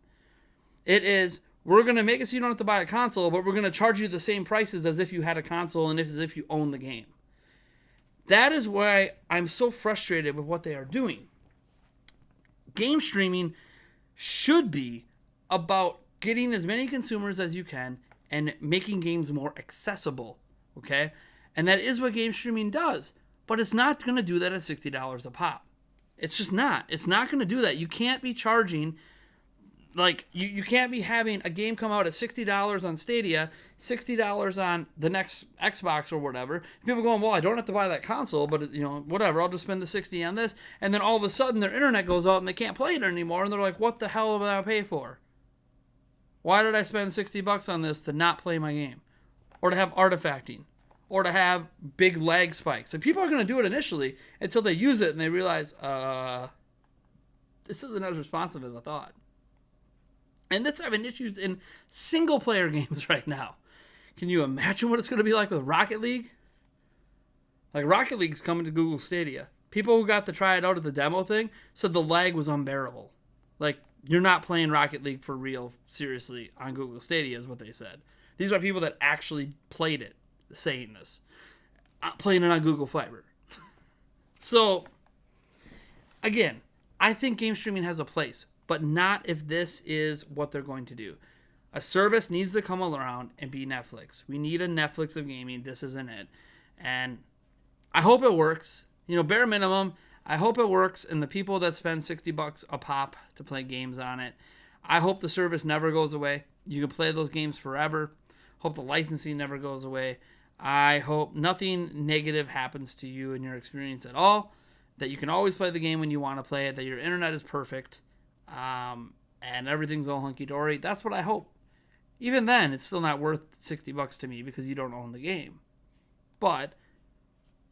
It is, we're going to make it so you don't have to buy a console, but we're going to charge you the same prices as if you had a console and as if you own the game. That is why I'm so frustrated with what they are doing. Game streaming should be about getting as many consumers as you can and making games more accessible, okay? And that is what game streaming does, but it's not going to do that at $60 a pop. It's just not. It's not going to do that. You can't be charging, like, you can't be having a game come out at $60 on Stadia, $60 on the next Xbox or whatever. People going, well, I don't have to buy that console, but, you know, whatever, I'll just spend the $60 on this. And then all of a sudden their internet goes out and they can't play it anymore. And they're like, what the hell did I pay for? Why did I spend $60 on this to not play my game? Or to have artifacting? Or to have big lag spikes? And people are going to do it initially until they use it and they realize, this isn't as responsive as I thought. And that's having issues in single-player games right now. Can you imagine what it's going to be like with Rocket League? Like, Rocket League's coming to Google Stadia. People who got to try it out at the demo thing said the lag was unbearable. Like, you're not playing Rocket League for real, seriously, on Google Stadia is what they said. These are people that actually played it saying this. Playing it on Google Fiber. So, again, I think game streaming has a place, but not if this is what they're going to do. A service needs to come around and be Netflix. We need a Netflix of gaming. This isn't it. And I hope it works. You know, bare minimum, I hope it works. And the people that spend $60 a pop to play games on it, I hope the service never goes away. You can play those games forever. Hope the licensing never goes away. I hope nothing negative happens to you in your experience at all. That you can always play the game when you want to play it. That your internet is perfect. And everything's all hunky-dory. That's what I hope. Even then, it's still not worth $60 to me because you don't own the game. But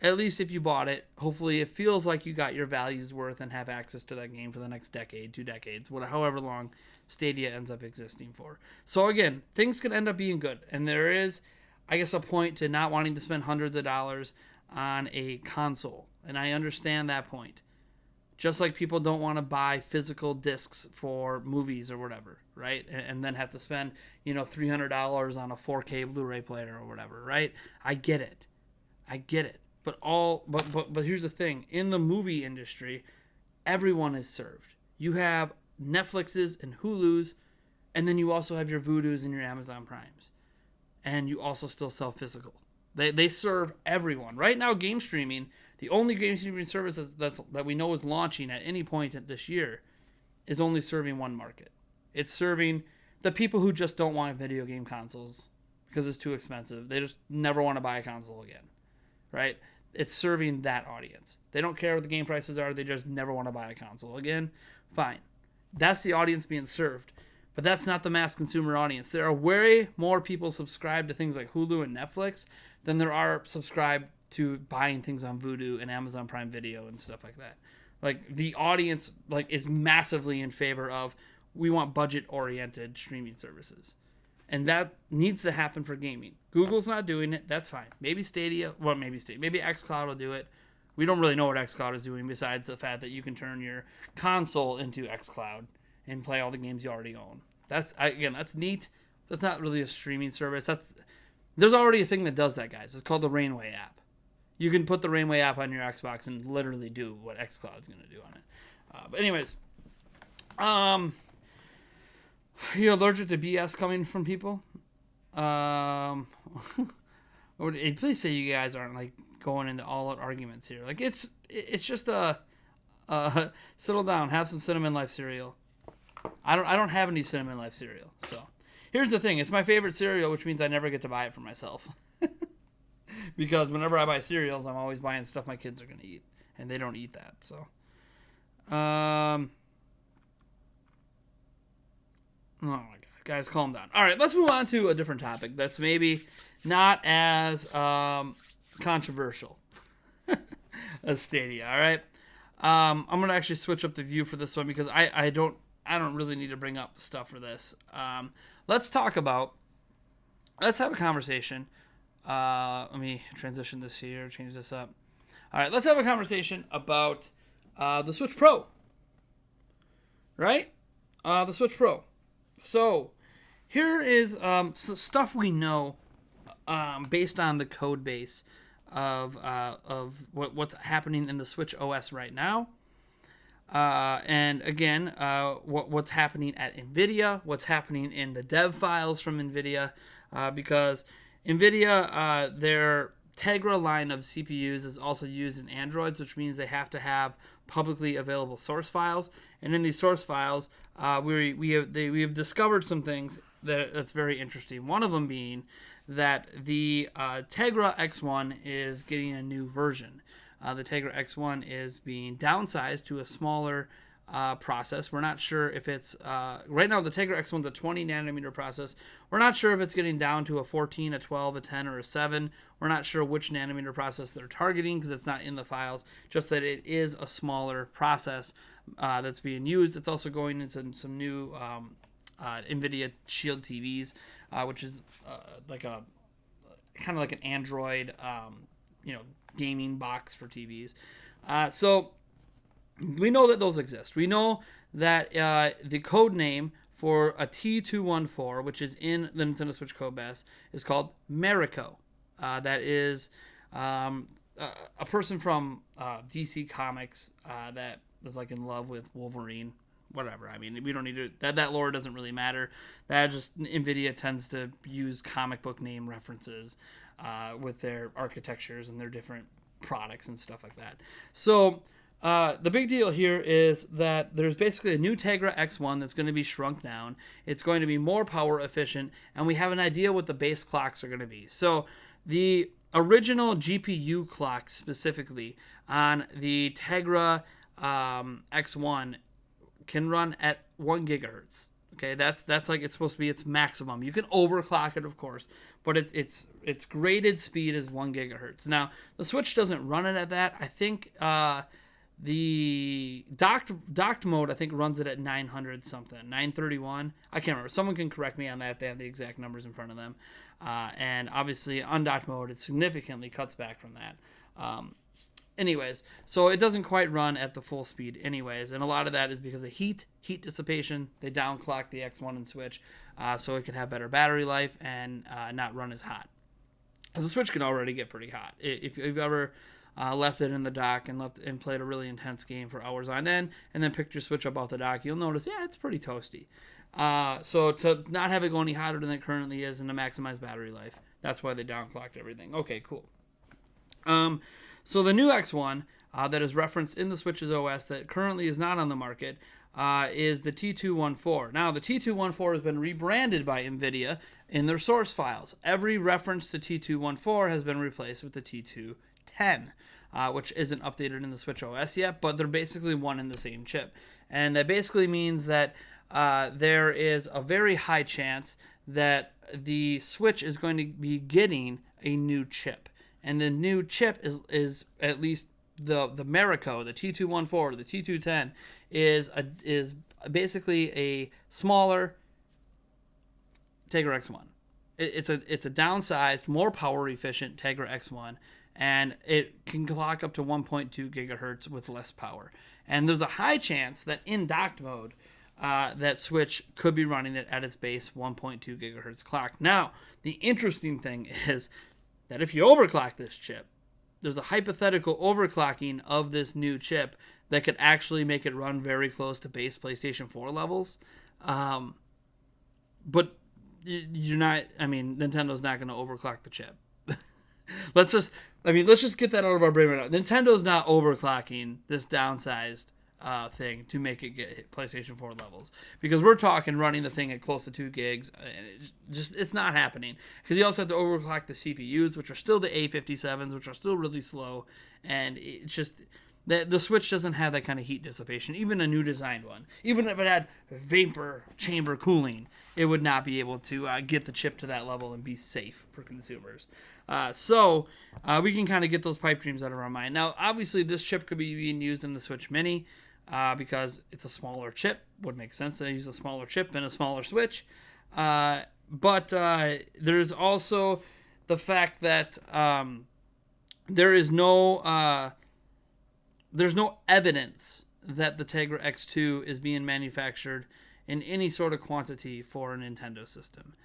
at least if you bought it, hopefully it feels like you got your value's worth and have access to that game for the next decade, 2 decades, however long Stadia ends up existing for. So again, things could end up being good. And there is, I guess, a point to not wanting to spend hundreds of dollars on a console. And I understand that point. Just like people don't want to buy physical discs for movies or whatever, right? And then have to spend, $300 on a 4K Blu-ray player or whatever, right? I get it. But here's the thing. In the movie industry, everyone is served. You have Netflix's and Hulu's, and then you also have your Vudu's and your Amazon Primes. And you also still sell physical. They serve everyone. Right now, game streaming, the only game streaming service that we know is launching at any point this year, is only serving one market. It's serving the people who just don't want video game consoles because it's too expensive. They just never want to buy a console again, right? It's serving that audience. They don't care what the game prices are. They just never want to buy a console again. Fine. That's the audience being served. But that's not the mass consumer audience. There are way more people subscribed to things like Hulu and Netflix than there are subscribed to buying things on Vudu and Amazon Prime Video and stuff like that. Like, the audience is massively in favor of, we want budget-oriented streaming services. And that needs to happen for gaming. Google's not doing it. That's fine. Maybe Stadia. Well, maybe xCloud will do it. We don't really know what xCloud is doing besides the fact that you can turn your console into xCloud and play all the games you already own. That's neat. That's not really a streaming service. There's already a thing that does that, guys. It's called the Rainway app. You can put the Rainway app on your Xbox and literally do what xCloud's going to do on it. But anyways, you're allergic to BS coming from people? Please say you guys aren't going into all-out arguments here. It's just settle down, have some Cinnamon Life cereal. I don't have any Cinnamon Life cereal. So here's the thing: it's my favorite cereal, which means I never get to buy it for myself. Because whenever I buy cereals, I'm always buying stuff my kids are going to eat, and they don't eat that. So, oh my God, guys, calm down. All right, let's move on to a different topic that's maybe not as controversial as Stadia. All right, I'm going to actually switch up the view for this one because I don't really need to bring up stuff for this. Let's have a conversation. Let me transition this here, change this up. All right, let's have a conversation about the Switch Pro. Right? The Switch Pro. So, here is stuff we know based on the code base of what's happening in the Switch OS right now. And again, what's happening at NVIDIA, what's happening in the dev files from NVIDIA, because NVIDIA, their Tegra line of CPUs is also used in Androids, which means they have to have publicly available source files. And in these source files, we have discovered some things that's very interesting. One of them being that the Tegra X1 is getting a new version. The Tegra X1 is being downsized to a smaller process. We're not sure if it's right now the Tegra X1 is a 20 nanometer process. We're not sure if it's getting down to a 14, a 12, a 10, or a 7. We're not sure which nanometer process they're targeting because it's not in the files. Just that it is a smaller process that's being used. It's also going into some new NVIDIA Shield TVs, which is like a kind of like an Android, gaming box for TVs. So we know that those exist. We know that the code name for a T214, which is in the Nintendo Switch code base, is called Mariko. That is a person from DC Comics that is in love with Wolverine. Whatever. I mean, we don't need to. That lore doesn't really matter. That just NVIDIA tends to use comic book name references with their architectures and their different products and stuff like that. So the big deal here is that there's basically a new Tegra X1 that's going to be shrunk down. It's going to be more power efficient, and we have an idea what the base clocks are going to be. So the original GPU clock specifically on the Tegra X1 can run at 1 gigahertz. Okay, that's like it's supposed to be its maximum. You can overclock it, of course, but its graded speed is 1 gigahertz. Now the Switch doesn't run it at that. I think the docked mode I think runs it at 900 something, 931. I can't remember. Someone can correct me on that if they have the exact numbers in front of them. And obviously undocked mode, it significantly cuts back from that. Anyways, so it doesn't quite run at the full speed anyways, and a lot of that is because of heat dissipation. They downclock the X1 and Switch so it can have better battery life and not run as hot. Because the Switch can already get pretty hot. If you've ever left it in the dock and played a really intense game for hours on end, and then picked your Switch up off the dock, you'll notice, yeah, it's pretty toasty. So to not have it go any hotter than it currently is and to maximize battery life, that's why they downclocked everything. Okay, cool. So the new X1 that is referenced in the Switch's OS that currently is not on the market is the T214. Now, the T214 has been rebranded by NVIDIA in their source files. Every reference to T214 has been replaced with the T210, which isn't updated in the Switch OS yet, but they're basically one and the same chip. And that basically means that there is a very high chance that the Switch is going to be getting a new chip. And the new chip is at least the Marico, the T214, the T210 is basically a smaller Tegra X1. It's a downsized, more power efficient Tegra X1, and it can clock up to 1.2 gigahertz with less power. And there's a high chance that in docked mode, that Switch could be running it at its base 1.2 gigahertz clock. Now, the interesting thing is that if you overclock this chip, there's a hypothetical overclocking of this new chip that could actually make it run very close to base PlayStation 4 levels. But you're not, Nintendo's not going to overclock the chip. let's just get that out of our brain right now. Nintendo's not overclocking this downsized thing to make it get PlayStation 4 levels, because we're talking running the thing at close to 2 gigs, and it's not happening, because you also have to overclock the CPUs, which are still the A57s, which are still really slow, and it's just the Switch doesn't have that kind of heat dissipation. Even a new designed one, even if it had vapor chamber cooling, it would not be able to get the chip to that level and be safe for consumers. So we can kind of get those pipe dreams out of our mind. Now, obviously, this chip could be being used in the Switch Mini, because it's a smaller chip. Would make sense to use a smaller chip in a smaller Switch. But there's also the fact that there's no evidence that the Tegra X2 is being manufactured in any sort of quantity for a Nintendo system.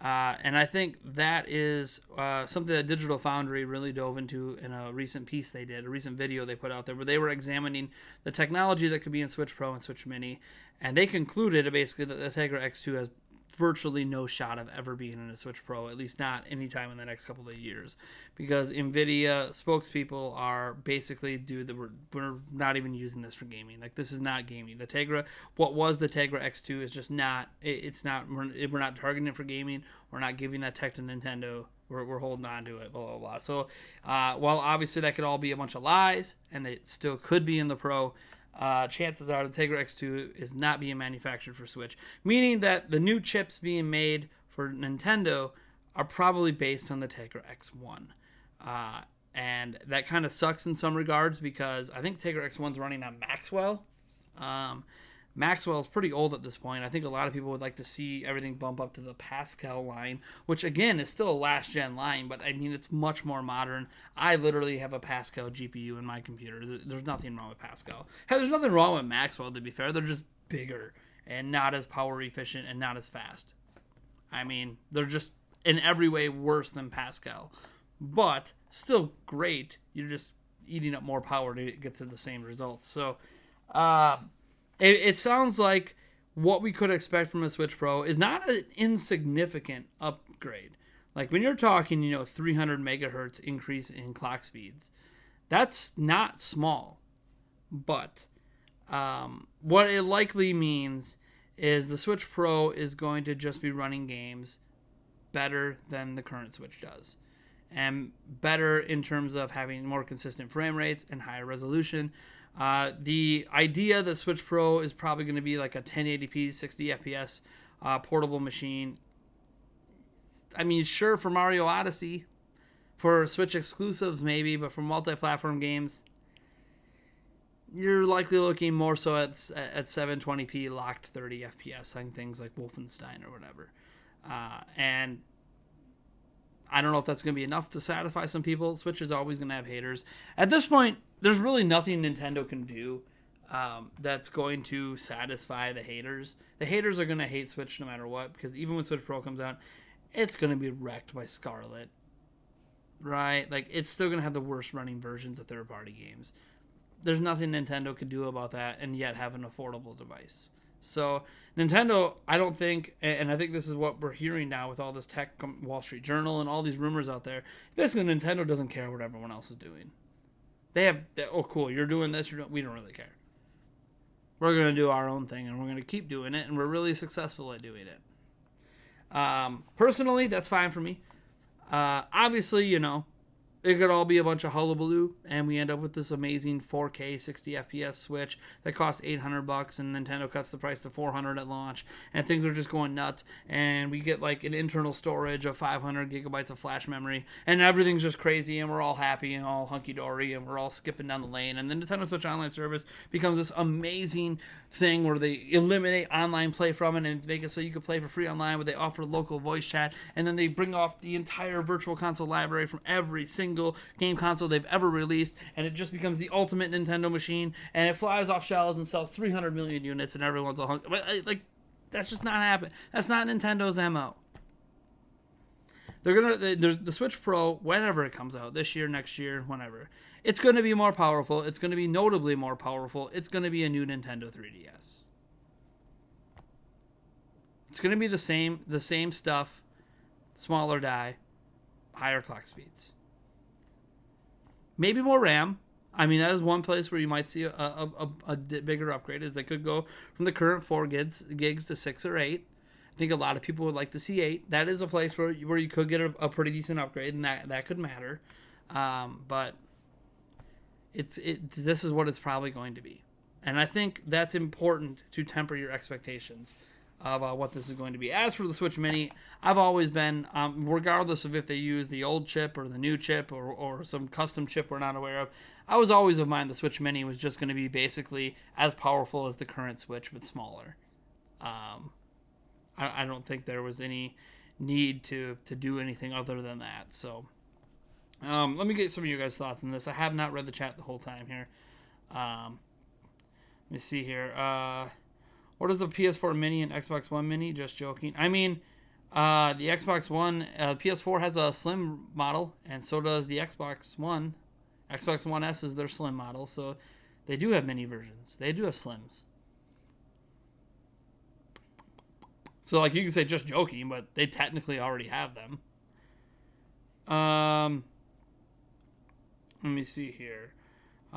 And I think that is something that Digital Foundry really dove into in a recent piece they did, a recent video they put out there, where they were examining the technology that could be in Switch Pro and Switch Mini, and they concluded basically that the Tegra X2 has virtually no shot of ever being in a Switch Pro, at least not anytime in the next couple of years, because NVIDIA spokespeople are basically, we're not even using this for gaming. Like, this is not gaming. The Tegra, what was the Tegra X2 is just not, we're not targeting it for gaming. We're not giving that tech to Nintendo. We're holding on to it, blah, blah, blah. So, while obviously that could all be a bunch of lies, and it still could be in the Pro, chances are the Tegra X2 is not being manufactured for Switch, meaning that the new chips being made for Nintendo are probably based on the Tegra X1. And that kind of sucks in some regards, because I think Tegra X1's running on Maxwell. Maxwell's pretty old at this point. I think a lot of people would like to see everything bump up to the Pascal line, which again is still a last gen line, but I mean, it's much more modern. I literally have a Pascal GPU in my computer. There's nothing wrong with Pascal. Hey, there's nothing wrong with Maxwell, to be fair. They're just bigger and not as power efficient and not as fast. I mean, they're just in every way worse than Pascal, but still great. You're just eating up more power to get to the same results. So, it sounds like what we could expect from a Switch Pro is not an insignificant upgrade. Like, when you're talking, 300 megahertz increase in clock speeds, that's not small. But what it likely means is the Switch Pro is going to just be running games better than the current Switch does. And better in terms of having more consistent frame rates and higher resolution. The idea that Switch Pro is probably going to be like a 1080p 60 FPS portable machine. I mean, sure, for Mario Odyssey, for Switch exclusives maybe, but for multi-platform games, you're likely looking more so at 720p locked 30 FPS on things like Wolfenstein or whatever. And I don't know if that's going to be enough to satisfy some people. Switch is always going to have haters. At this point, there's really nothing Nintendo can do that's going to satisfy the haters. The haters are going to hate Switch no matter what, because even when Switch Pro comes out, it's going to be wrecked by Scarlet. Right? Like, it's still going to have the worst running versions of third-party games. There's nothing Nintendo could do about that and yet have an affordable device. So Nintendo, I don't think, and I think this is what we're hearing now with all this tech, Wall Street Journal and all these rumors out there, basically Nintendo doesn't care what everyone else is doing. Oh cool, you're doing this, we don't really care. We're going to do our own thing and we're going to keep doing it, and we're really successful at doing it. Personally, that's fine for me. Obviously, it could all be a bunch of hullabaloo, and we end up with this amazing 4K 60 FPS Switch that costs $800, and Nintendo cuts the price to $400 at launch, and things are just going nuts, and we get like an internal storage of 500 gigabytes of flash memory, and everything's just crazy, and we're all happy and all hunky-dory, and we're all skipping down the lane, and the Nintendo Switch Online service becomes this amazing thing where they eliminate online play from it and make it so you can play for free online, where they offer local voice chat, and then they bring off the entire virtual console library from every single game console they've ever released, and it just becomes the ultimate Nintendo machine, and it flies off shelves and sells 300 million units, and everyone's all like, that's just not happening. That's not Nintendo's MO. The Switch Pro, whenever it comes out, this year, next year, whenever, it's going to be more powerful. It's going to be notably more powerful. It's going to be a new Nintendo 3DS. It's going to be the same stuff, smaller die, higher clock speeds. Maybe more RAM. I mean, that is one place where you might see a bigger upgrade, is they could go from the current 4 gigs to 6 or 8. I think a lot of people would like to see 8. That is a place where you could get a pretty decent upgrade, and that could matter. But this is what it's probably going to be. And I think that's important to temper your expectations of what this is going to be. As for the Switch Mini, I've always been, regardless of if they use the old chip or the new chip or some custom chip we're not aware of, I was always of mind the Switch Mini was just going to be basically as powerful as the current Switch, but smaller. I don't think there was any need to do anything other than that. So let me get some of you guys' thoughts on this. I have not read the chat the whole time here. Let me see here. What is the PS4 Mini and Xbox One Mini? Just joking. I mean, the Xbox One, PS4 has a slim model, and so does the Xbox One. Xbox One S is their slim model, so they do have mini versions. They do have slims. So, like, you can say just joking, but they technically already have them. Let me see here.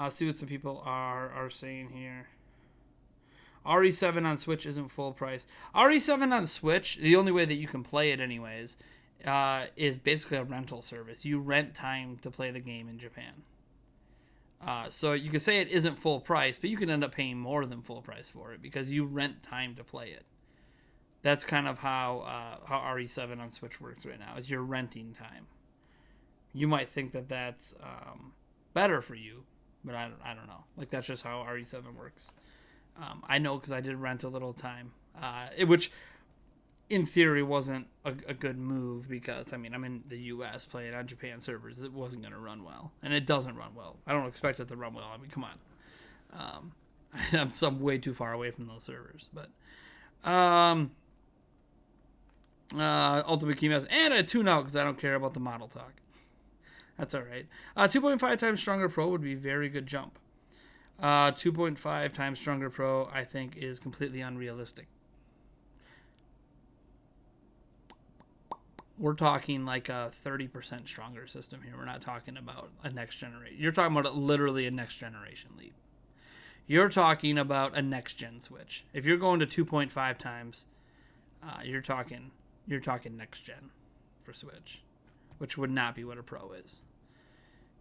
See what some people are saying here. RE7 on Switch isn't full price. RE7 on Switch, the only way that you can play it anyways, is basically a rental service. You rent time to play the game in Japan. So you could say it isn't full price, but you can end up paying more than full price for it because you rent time to play it. That's kind of how RE7 on Switch works right now, is you're renting time. You might think that that's better for you, but I don't know. Like, that's just how RE7 works. I know because I did rent a little time, which in theory wasn't a good move because, I mean, I'm in the U.S. playing on Japan servers. It wasn't going to run well, and it doesn't run well. I don't expect it to run well. I mean, come on. I'm way too far away from those servers, but Ultimate Key Mouse, and I tune out because I don't care about the model talk. That's all right. 2.5 times stronger Pro would be a very good jump. 2.5 times stronger Pro, I think, is completely unrealistic. We're talking like a 30% stronger system here. We're not talking about a next generation. You're talking about literally a next generation leap. You're talking about a next gen Switch. If you're going to 2.5 times, you're talking next gen for Switch, which would not be what a Pro is.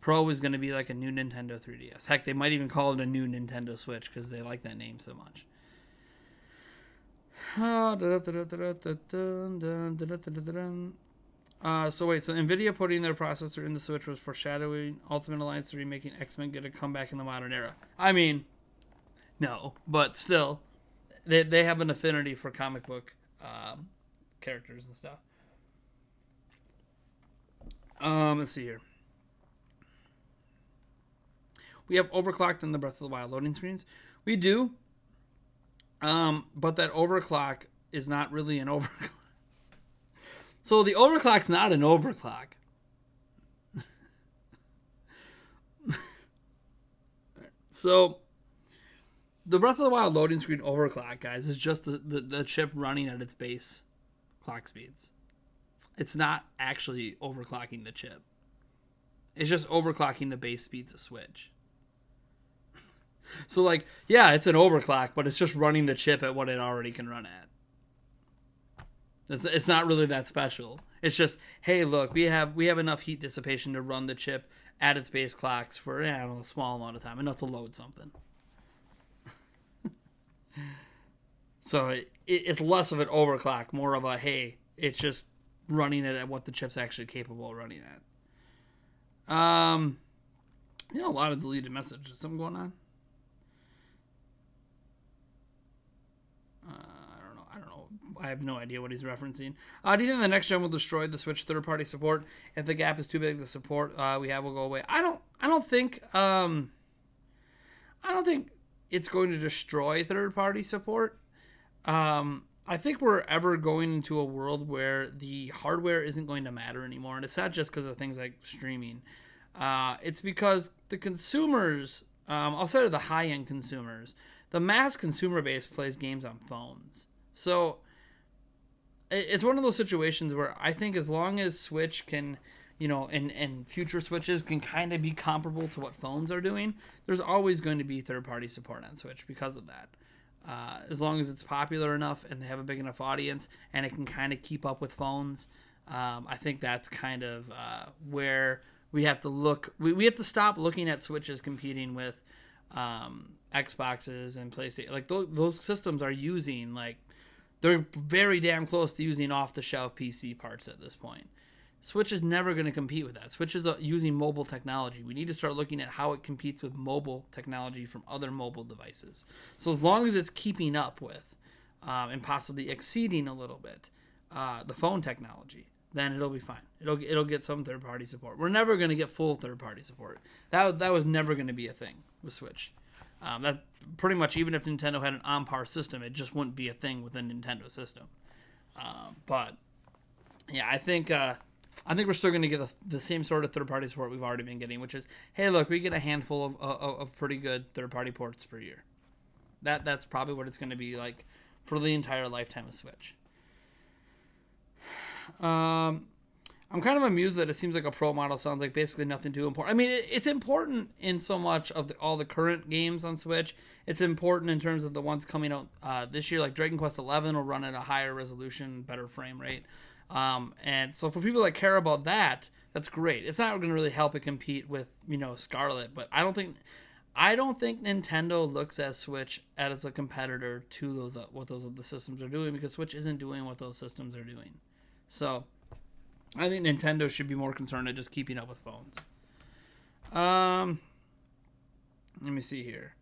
Pro is going to be like a new Nintendo 3DS. Heck, they might even call it a new Nintendo Switch because they like that name so much. So wait, so Nvidia putting their processor in the Switch was foreshadowing Ultimate Alliance 3 making X-Men get a comeback in the modern era. I mean, no, but still, they have an affinity for comic book characters and stuff. Let's see here. We have overclocked in the Breath of the Wild loading screens. We do, but that overclock is not really an overclock. So the overclock's not an overclock. So the Breath of the Wild loading screen overclock, guys, is just the chip running at its base clock speeds. It's not actually overclocking the chip. It's just overclocking the base speeds of Switch. So, like, yeah, it's an overclock, but it's just running the chip at what it already can run at. It's not really that special. It's just, hey, look, we have enough heat dissipation to run the chip at its base clocks for a small amount of time, enough to load something. So it's less of an overclock, more of a, hey, it's just running it at what the chip's actually capable of running at. A lot of deleted messages. Something going on? I don't know. I have no idea what he's referencing. Do you think the next gen will destroy the Switch third-party support? If the gap is too big, the support we have will go away. I don't think it's going to destroy third-party support. I think we're ever going into a world where the hardware isn't going to matter anymore, and it's not just because of things like streaming. It's because the consumers, outside of the high-end consumers, the mass consumer base plays games on phones. So it's one of those situations where I think as long as Switch can, and future Switches can kind of be comparable to what phones are doing, there's always going to be third-party support on Switch because of that. As long as it's popular enough and they have a big enough audience and it can kind of keep up with phones, I think that's kind of where we have to look. We have to stop looking at Switches competing with Xboxes and PlayStation. Like those systems are using, like, they're very damn close to using off-the-shelf PC parts at this point. Switch is never going to compete with that. Switch is using mobile technology. We need to start looking at how it competes with mobile technology from other mobile devices. So as long as it's keeping up with and possibly exceeding a little bit the phone technology, then it'll be fine. It'll get some third-party support. We're never going to get full third-party support. That was never going to be a thing with Switch. That pretty much, even if Nintendo had an on-par system, it just wouldn't be a thing with a Nintendo system. But yeah, I think we're still going to get the same sort of third-party support we've already been getting, which is, hey, look, we get a handful of pretty good third-party ports per year. That's probably what it's going to be like for the entire lifetime of Switch. I'm kind of amused that it seems like a Pro model sounds like basically nothing too important. I mean, it's important in so much of all the current games on Switch. It's important in terms of the ones coming out this year, like Dragon Quest XI will run at a higher resolution, better frame rate. And so for people that care about that, that's great. It's not going to really help it compete with, Scarlet, but I don't think Nintendo looks at Switch as a competitor to those what those other systems are doing, because Switch isn't doing what those systems are doing. So I think Nintendo should be more concerned at just keeping up with phones. Let me see here.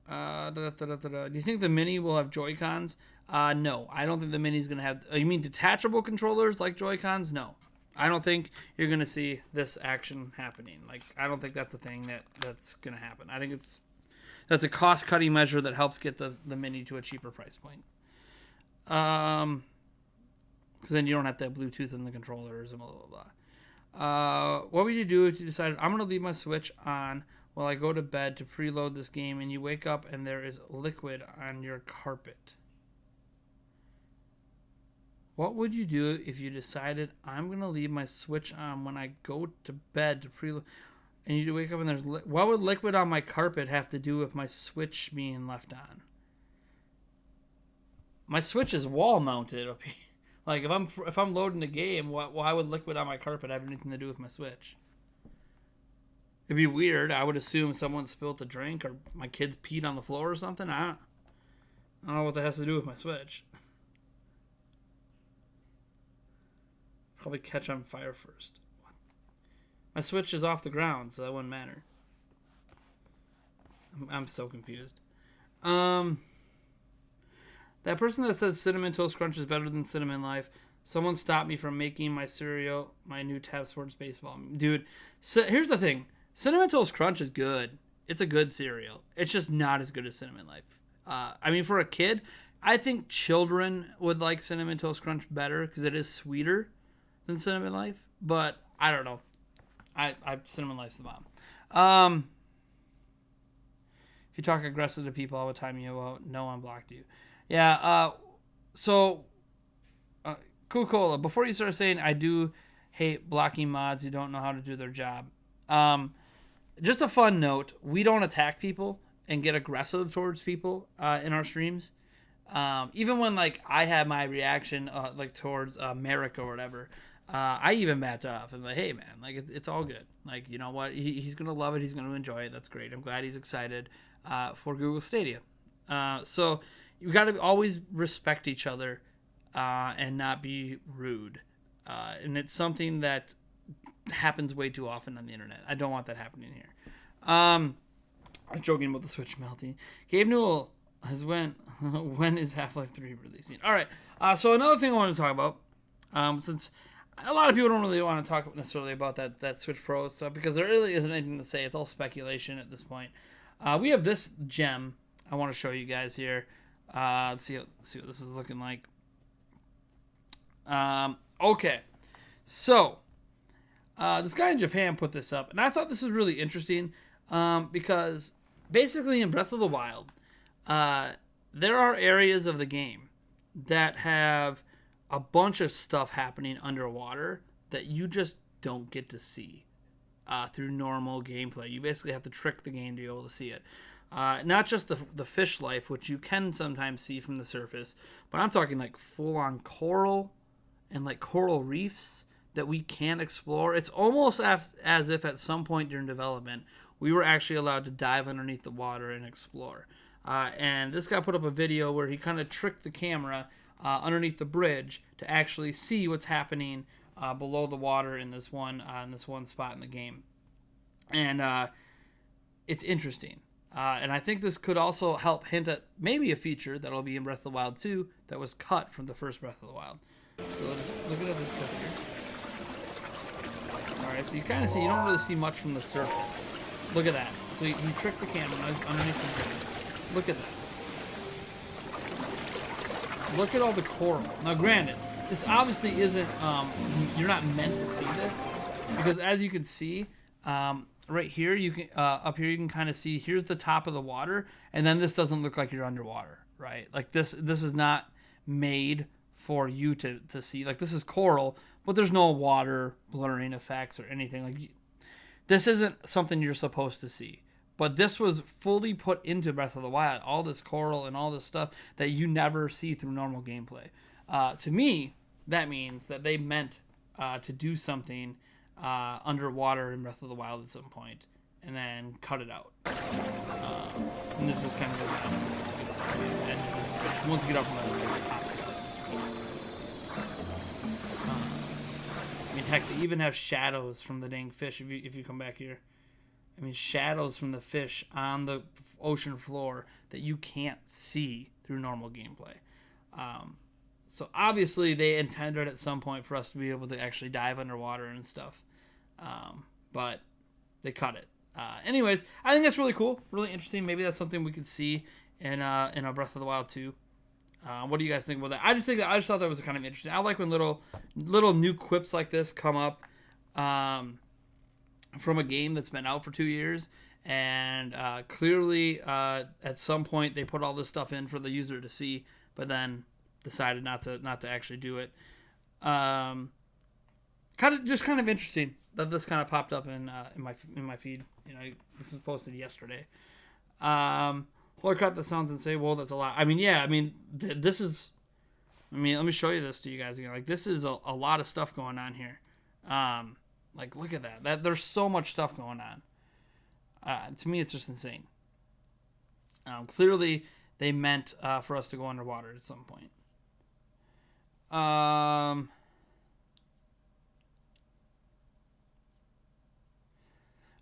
Do you think the Mini will have Joy-Cons? No, I don't think the Mini's going to have... You mean detachable controllers like Joy-Cons? No. I don't think you're going to see this action happening. Like, I don't think that's a thing that's going to happen. I think that's a cost-cutting measure that helps get the Mini to a cheaper price point. Because then you don't have to have Bluetooth in the controllers and blah, blah, blah. What would you do if you decided, I'm going to leave my Switch on while I go to bed to preload this game, and you wake up and there is liquid on your carpet? What would you do if you decided, I'm going to leave my Switch on when I go to bed to preload, and you wake up and there's what would liquid on my carpet have to do with my Switch being left on? My Switch is wall mounted up here. Like, if I'm loading a game, why would liquid on my carpet have anything to do with my Switch? It'd be weird. I would assume someone spilled a drink or my kids peed on the floor or something. I don't know what that has to do with my Switch. Probably catch on fire first. My Switch is off the ground, so that wouldn't matter. I'm so confused. That person that says Cinnamon Toast Crunch is better than Cinnamon Life. Someone stopped me from making my cereal my new Tab Sports baseball. Dude, here's the thing. Cinnamon Toast Crunch is good. It's a good cereal. It's just not as good as Cinnamon Life. I mean, for a kid, I think children would like Cinnamon Toast Crunch better because it is sweeter than Cinnamon Life. But I don't know. Cinnamon Life's the bomb. If you talk aggressive to people all the time, you won't know unblocked you. Yeah. Coca-Cola, before you start saying I do hate blocking mods who don't know how to do their job. Just a fun note: we don't attack people and get aggressive towards people in our streams. Even when like I have my reaction like towards Merrick or whatever, I even backed off and like, hey man, like it's all good. Like, you know what, he's gonna love it. He's gonna enjoy it. That's great. I'm glad he's excited for Google Stadia. So you got to always respect each other and not be rude. And it's something that happens way too often on the internet. I don't want that happening here. I'm joking about the Switch melting. Gabe Newell has when is Half-Life 3 releasing? All right. So another thing I want to talk about, since a lot of people don't really want to talk necessarily about that Switch Pro stuff because there really isn't anything to say. It's all speculation at this point. We have this gem I want to show you guys here. Let's see what this is looking like. Okay. So, this guy in Japan put this up, and I thought this was really interesting because basically in Breath of the Wild, there are areas of the game that have a bunch of stuff happening underwater that you just don't get to see through normal gameplay. You basically have to trick the game to be able to see it. Not just the fish life, which you can sometimes see from the surface, but I'm talking like full-on coral and like coral reefs that we can't explore. It's almost as if at some point during development, we were actually allowed to dive underneath the water and explore. And this guy put up a video where he kind of tricked the camera underneath the bridge to actually see what's happening below the water in this one spot in the game. And it's interesting. And I think this could also help hint at maybe a feature that'll be in Breath of the Wild 2 that was cut from the first Breath of the Wild. So let's look at this cut here. Alright, so you kind of see, you don't really see much from the surface. Look at that. So he tricked the camera underneath the bridge. Look at that. Look at all the coral. Now granted, this obviously isn't, you're not meant to see this, because as you can see, right here, you can up here you can kind of see here's the top of the water, and then this doesn't look like you're underwater, right? Like this is not made for you to see. Like this is coral, but there's no water blurring effects or anything. Like this isn't something you're supposed to see. But this was fully put into Breath of the Wild, all this coral and all this stuff that you never see through normal gameplay. To me, that means that they meant to do something underwater in Breath of the Wild at some point, and then cut it out. And it just kind of goes down. And once you get up from that, it pops it up. I mean, heck, they even have shadows from the dang fish if you come back here. I mean, shadows from the fish on the ocean floor that you can't see through normal gameplay. So obviously they intended at some point for us to be able to actually dive underwater and stuff. But they cut it. Anyways, I think that's really cool, really interesting. Maybe that's something we could see in a Breath of the Wild 2. What do you guys think about that? I just thought that was kind of interesting. I like when little new quips like this come up from a game that's been out for 2 years, and clearly at some point they put all this stuff in for the user to see, but then decided not to actually do it. Kind of interesting that this kind of popped up in my feed. You know, this was posted yesterday. Holy crap, that sounds insane. Well, that's a lot. I mean, yeah. I mean, this is. I mean, let me show you this to you guys again. Like, this is a lot of stuff going on here. Like, look at that. There's so much stuff going on. To me, it's just insane. Clearly, they meant for us to go underwater at some point.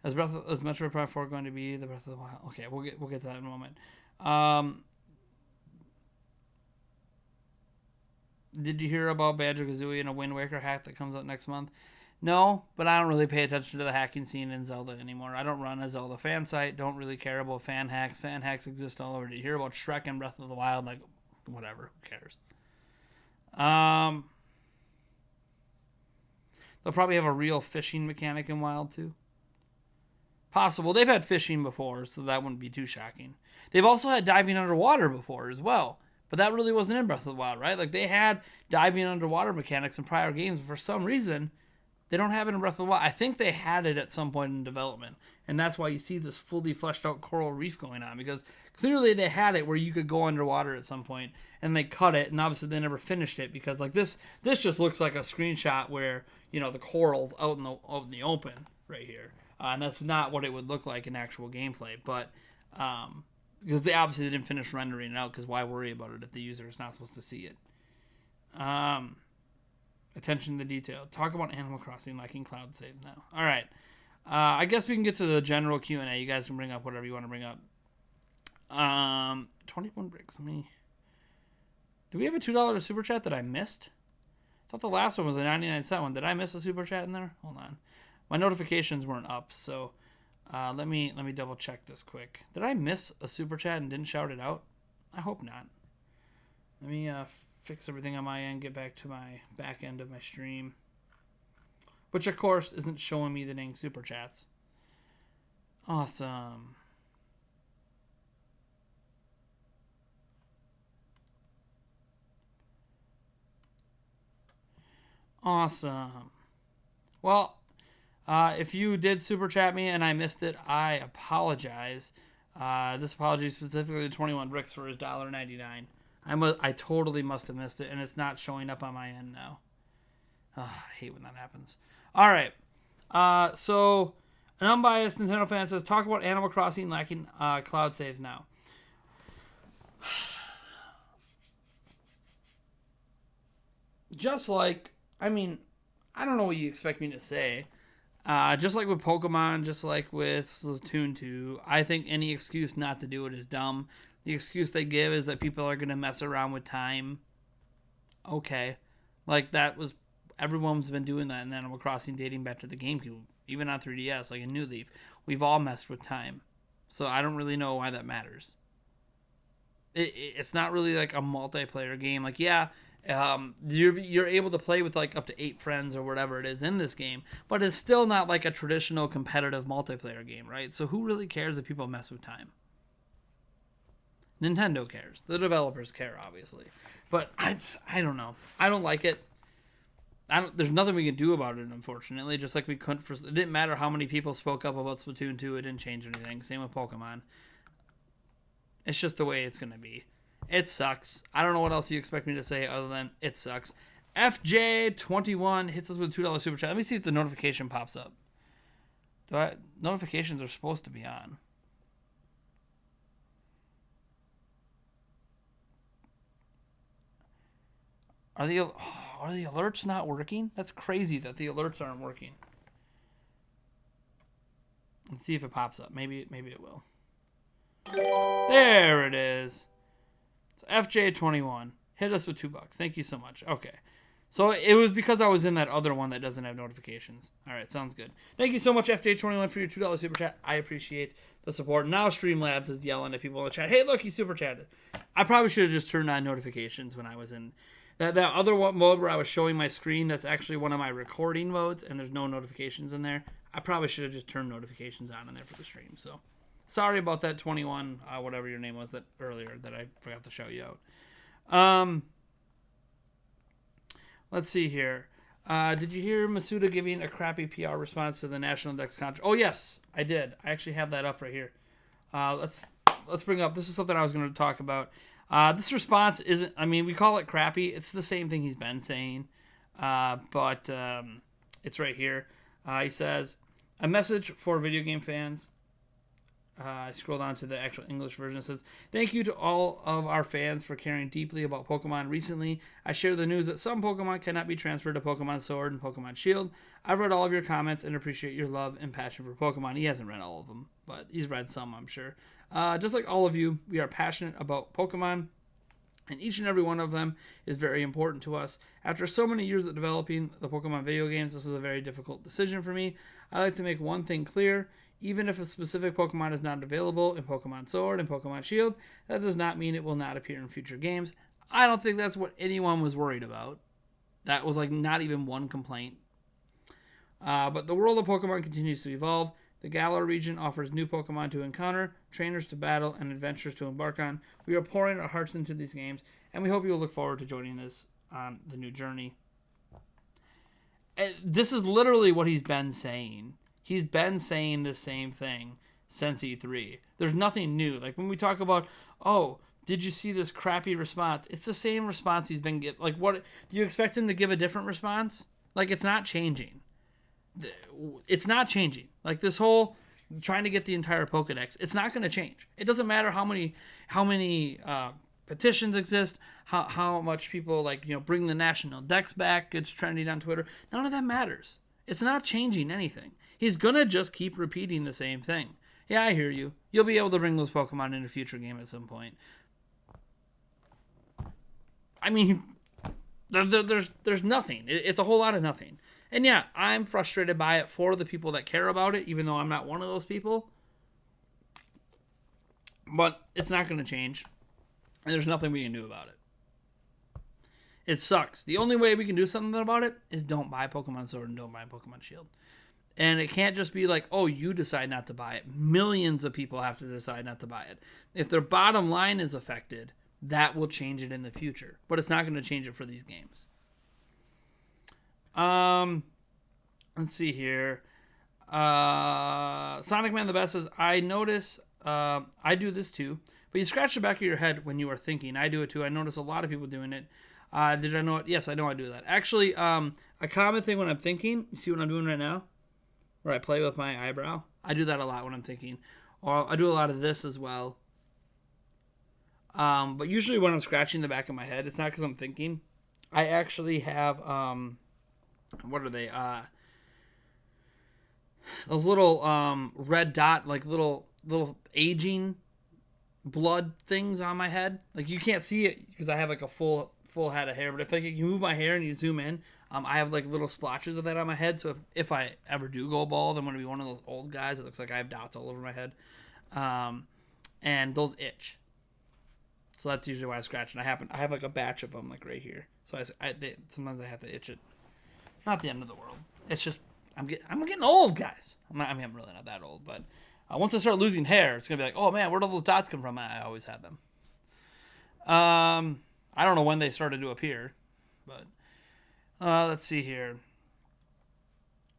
Is Metroid Prime 4 going to be the Breath of the Wild? Okay, we'll get to that in a moment. Did you hear about Banjo-Kazooie and a Wind Waker hack that comes out next month? No, but I don't really pay attention to the hacking scene in Zelda anymore. I don't run a Zelda fan site. Don't really care about fan hacks. Fan hacks exist all over. Did you hear about Shrek and Breath of the Wild? Like, whatever. Who cares? They'll probably have a real fishing mechanic in Wild too. Possible. They've had fishing before, so that wouldn't be too shocking. They've also had diving underwater before as well. But that really wasn't in Breath of the Wild, right? Like, they had diving underwater mechanics in prior games, but for some reason, they don't have it in Breath of the Wild. I think they had it at some point in development, and that's why you see this fully fleshed out coral reef going on, because clearly they had it where you could go underwater at some point, and they cut it, and obviously they never finished it, because like this just looks like a screenshot where, you know, the coral's out in the open right here, and that's not what it would look like in actual gameplay, but because they obviously didn't finish rendering it out, because why worry about it if the user is not supposed to see it? Attention to detail. Talk about Animal Crossing liking cloud saves now. All right. I guess we can get to the general Q&A. You guys can bring up whatever you want to bring up. 21 bricks. Do we have a $2 super chat that I missed? I thought the last one was a 99-cent one. Did I miss a super chat in there? Hold on. My notifications weren't up, so let me double check this quick. Did I miss a super chat and didn't shout it out? I hope not. Let me fix everything on my end, get back to my back end of my stream, which of course isn't showing me the dang super chats. Awesome. Well, if you did super chat me and I missed it, I apologize. This apology is specifically to 21 bricks for his $1.99. I totally must have missed it, and it's not showing up on my end now. I hate when that happens. All right. So an unbiased Nintendo fan says, talk about Animal Crossing lacking cloud saves now. Just like, I don't know what you expect me to say. Just like with Pokemon, just like with Splatoon 2, I think any excuse not to do it is dumb. The excuse they give is that people are going to mess around with time. Okay. Like, everyone's been doing that in Animal Crossing dating back to the GameCube. Even on 3DS, like in New Leaf. We've all messed with time. So I don't really know why that matters. It's not really like a multiplayer game. Like, yeah, you're able to play with like up to 8 friends or whatever it is in this game. But it's still not like a traditional competitive multiplayer game, right? So who really cares if people mess with time? Nintendo cares. The developers care, obviously. But I don't know. I don't like it. There's nothing we can do about it, unfortunately. Just like we couldn't it didn't matter how many people spoke up about Splatoon 2. It didn't change anything. Same with Pokemon. It's just the way it's going to be. It sucks. I don't know what else you expect me to say other than it sucks. FJ21 hits us with a $2 super chat. Let me see if the notification pops up. Notifications are supposed to be on. Are the alerts not working? That's crazy that the alerts aren't working. Let's see if it pops up. Maybe it will. There it is. So FJ21 hit us with $2. Thank you so much. Okay. So it was because I was in that other one that doesn't have notifications. All right, sounds good. Thank you so much, FJ21, for your $2 super chat. I appreciate the support. Now Streamlabs is yelling at people in the chat. Hey, look, he super chatted. I probably should have just turned on notifications when I was in that other mode where I was showing my screen. That's actually one of my recording modes, and there's no notifications in there. I probably should have just turned notifications on in there for the stream. So sorry about that, 21, whatever your name was that earlier that I forgot to shout you out. Let's see here. Did you hear Masuda giving a crappy PR response to the National Dex contract? Oh, yes, I did. I actually have that up right here. Let's bring up. This is something I was going to talk about. This response isn't, we call it crappy. It's the same thing he's been saying. But it's right here. He says, a message for video game fans. I scroll down to the actual English version. It says, "Thank you to all of our fans for caring deeply about Pokemon. Recently, I shared the news that some Pokemon cannot be transferred to Pokemon Sword and Pokemon Shield. I've read all of your comments and appreciate your love and passion for Pokemon." He hasn't read all of them, but he's read some, I'm sure. Just like all of you, we are passionate about Pokemon, and each and every one of them is very important to us. After so many years of developing the Pokemon video games, this was a very difficult decision for me. I like to make one thing clear. Even if a specific Pokemon is not available in Pokemon Sword and Pokemon Shield, that does not mean it will not appear in future games. I don't think that's what anyone was worried about. That was like not even one complaint. But the world of Pokemon continues to evolve. The Galar region offers new Pokemon to encounter, trainers to battle, and adventures to embark on. We are pouring our hearts into these games, and we hope you will look forward to joining us on the new journey. And this is literally what he's been saying. He's been saying the same thing since E3. There's nothing new. Like when we talk about, oh, did you see this crappy response? It's the same response he's been getting. Like, what do you expect him to give a different response? Like, it's not changing. It's not changing. Like this whole trying to get the entire Pokedex, it's not going to change. It doesn't matter how many petitions exist, how much people bring the national Dex back. It's trending on Twitter. None of that matters. It's not changing anything. He's going to just keep repeating the same thing. Yeah, I hear you. You'll be able to bring those Pokemon in a future game at some point. I mean, there's nothing. It's a whole lot of nothing. And yeah, I'm frustrated by it for the people that care about it, even though I'm not one of those people. But it's not going to change. And there's nothing we can do about it. It sucks. The only way we can do something about it is don't buy Pokemon Sword and don't buy Pokemon Shield. And it can't just be like, oh, you decide not to buy it. Millions of people have to decide not to buy it. If their bottom line is affected, that will change it in the future. But it's not going to change it for these games. Let's see here. Sonic Man the Best says, I notice, I do this too, but you scratch the back of your head when you are thinking. I do it too. I notice a lot of people doing it. Did I know it? Yes, I know I do that. Actually, a common thing when I'm thinking, you see what I'm doing right now? Where I play with my eyebrow. I do that a lot when I'm thinking. Or I do a lot of this as well. But usually when I'm scratching the back of my head, it's not because I'm thinking. I actually have, what are they? Those little red dot, like little aging blood things on my head. Like you can't see it because I have like a full head of hair. But if you move my hair and you zoom in, I have like little splotches of that on my head. So if I ever do go bald, I'm going to be one of those old guys that looks like I have dots all over my head. And those itch. So that's usually why I scratch. And I have like a batch of them like right here. So sometimes I have to itch it. Not the end of the world. It's just I'm getting old, guys. I'm really not that old, but once I start losing hair, it's gonna be like, oh man, where'd all those dots come from? I always had them. I don't know when they started to appear, but let's see here.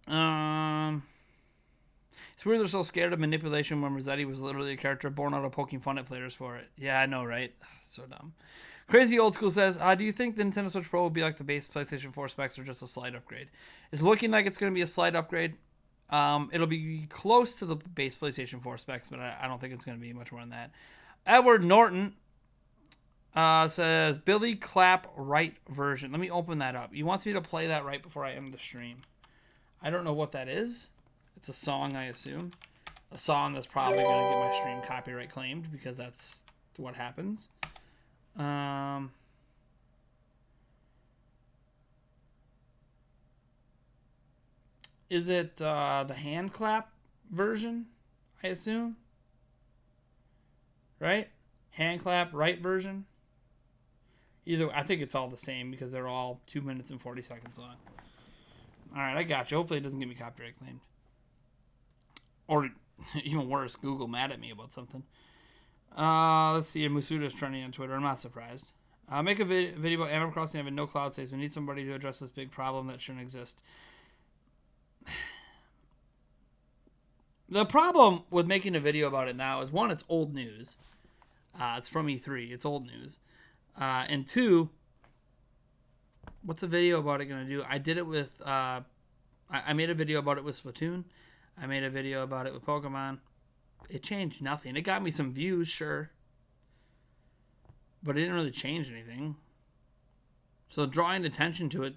It's weird they're so scared of manipulation when Rossetti was literally a character born out of poking fun at players for it. Yeah, I know, right? So dumb. Crazy Old School says, do you think the Nintendo Switch Pro will be like the base PlayStation 4 specs or just a slight upgrade? It's looking like it's going to be a slight upgrade. It'll be close to the base PlayStation 4 specs, but I don't think it's going to be much more than that. Edward Norton says, Billy Clap right version. Let me open that up. He wants me to play that right before I end the stream. I don't know what that is. It's a song, I assume. A song that's probably going to get my stream copyright claimed because that's what happens. Is it the hand clap version? I assume, right? Hand clap right version. Either I think it's all the same because they're all 2 minutes and 40 seconds long. All right, I got you. Hopefully, it doesn't get me copyright claimed, or even worse, Google mad at me about something. Let's see. Musuda's trending on Twitter. I'm not surprised. Make a video about Animal Crossing having no cloud saves. We need somebody to address this big problem that shouldn't exist. The problem with making a video about it now is, one, it's old news. It's from E3. It's old news. And two, what's a video about it going to do? I did it with... I made a video about it with Splatoon. I made a video about it with Pokemon. It changed nothing. It got me some views, sure. But it didn't really change anything. So drawing attention to it,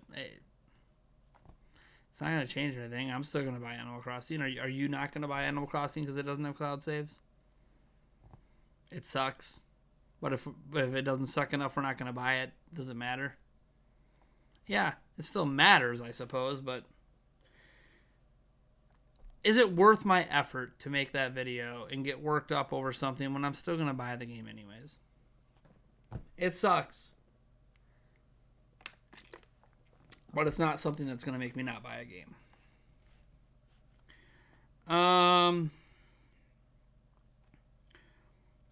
it's not going to change anything. I'm still going to buy Animal Crossing. Are you not going to buy Animal Crossing because it doesn't have cloud saves? It sucks. But if it doesn't suck enough, we're not going to buy it. Does it matter? Yeah, it still matters, I suppose, but is it worth my effort to make that video and get worked up over something when I'm still going to buy the game anyways? It sucks. But it's not something that's going to make me not buy a game.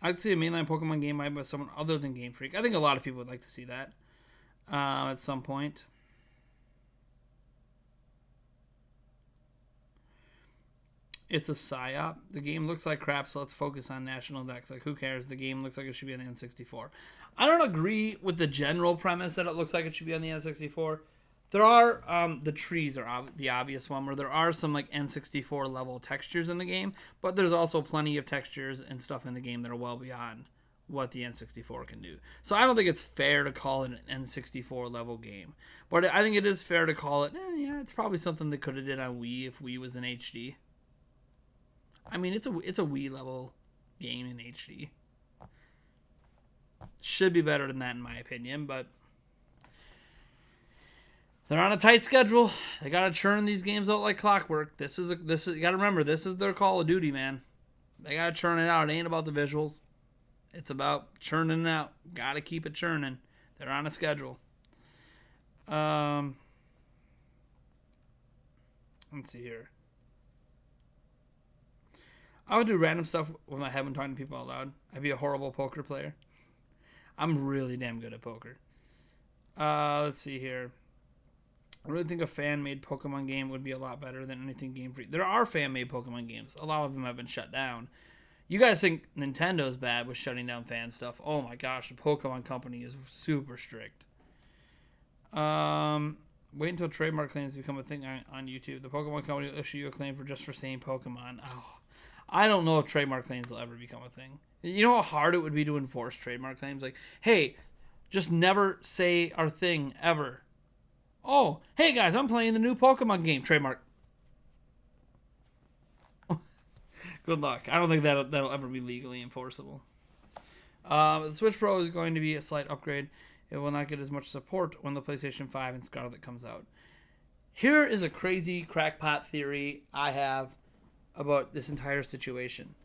I'd see a mainline Pokemon game made by someone other than Game Freak. I think a lot of people would like to see that at some point. It's a psyop. The game looks like crap, so let's focus on national decks. Like, who cares? The game looks like it should be on the N64. I don't agree with the general premise that it looks like it should be on the N64. There are, the trees are the obvious one, where there are some, like, N64 level textures in the game, but there's also plenty of textures and stuff in the game that are well beyond what the N64 can do. So I don't think it's fair to call it an N64 level game. But I think it is fair to call it, yeah, it's probably something they could have did on Wii if Wii was in HD. I mean, it's a Wii level game in HD. Should be better than that in my opinion, but they're on a tight schedule. They gotta churn these games out like clockwork. This is you gotta remember, this is their Call of Duty, man. They gotta churn it out. It ain't about the visuals. It's about churning it out. Gotta keep it churning. They're on a schedule. Let's see here. I would do random stuff with my head when talking to people out loud. I'd be a horrible poker player. I'm really damn good at poker. Let's see here. I really think a fan-made Pokemon game would be a lot better than anything Game Freak. There are fan-made Pokemon games. A lot of them have been shut down. You guys think Nintendo's bad with shutting down fan stuff. Oh my gosh, the Pokemon company is super strict. Wait until trademark claims become a thing on YouTube. The Pokemon company will issue you a claim for saying Pokemon. Oh, I don't know if trademark claims will ever become a thing. You know how hard it would be to enforce trademark claims? Like, hey, just never say our thing ever. Oh, hey guys, I'm playing the new Pokemon game. Trademark. Good luck. I don't think that'll ever be legally enforceable. The Switch Pro is going to be a slight upgrade. It will not get as much support when the PlayStation 5 and Scarlet comes out. Here is a crazy crackpot theory I have about this entire situation.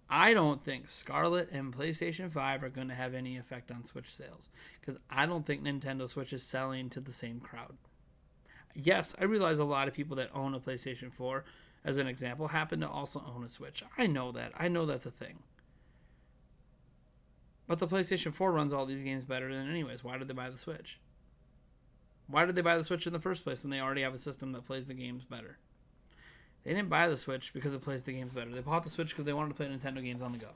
I don't think Scarlet and PlayStation 5 are going to have any effect on Switch sales, because I don't think Nintendo Switch is selling to the same crowd. Yes, I realize a lot of people that own a PlayStation 4, as an example, happen to also own a Switch. I know that. I know that's a thing. But the PlayStation 4 runs all these games better than anyways. Why did they buy the Switch? Why did they buy the Switch in the first place when they already have a system that plays the games better? They didn't buy the Switch because it plays the games better. They bought the Switch because they wanted to play Nintendo games on the go.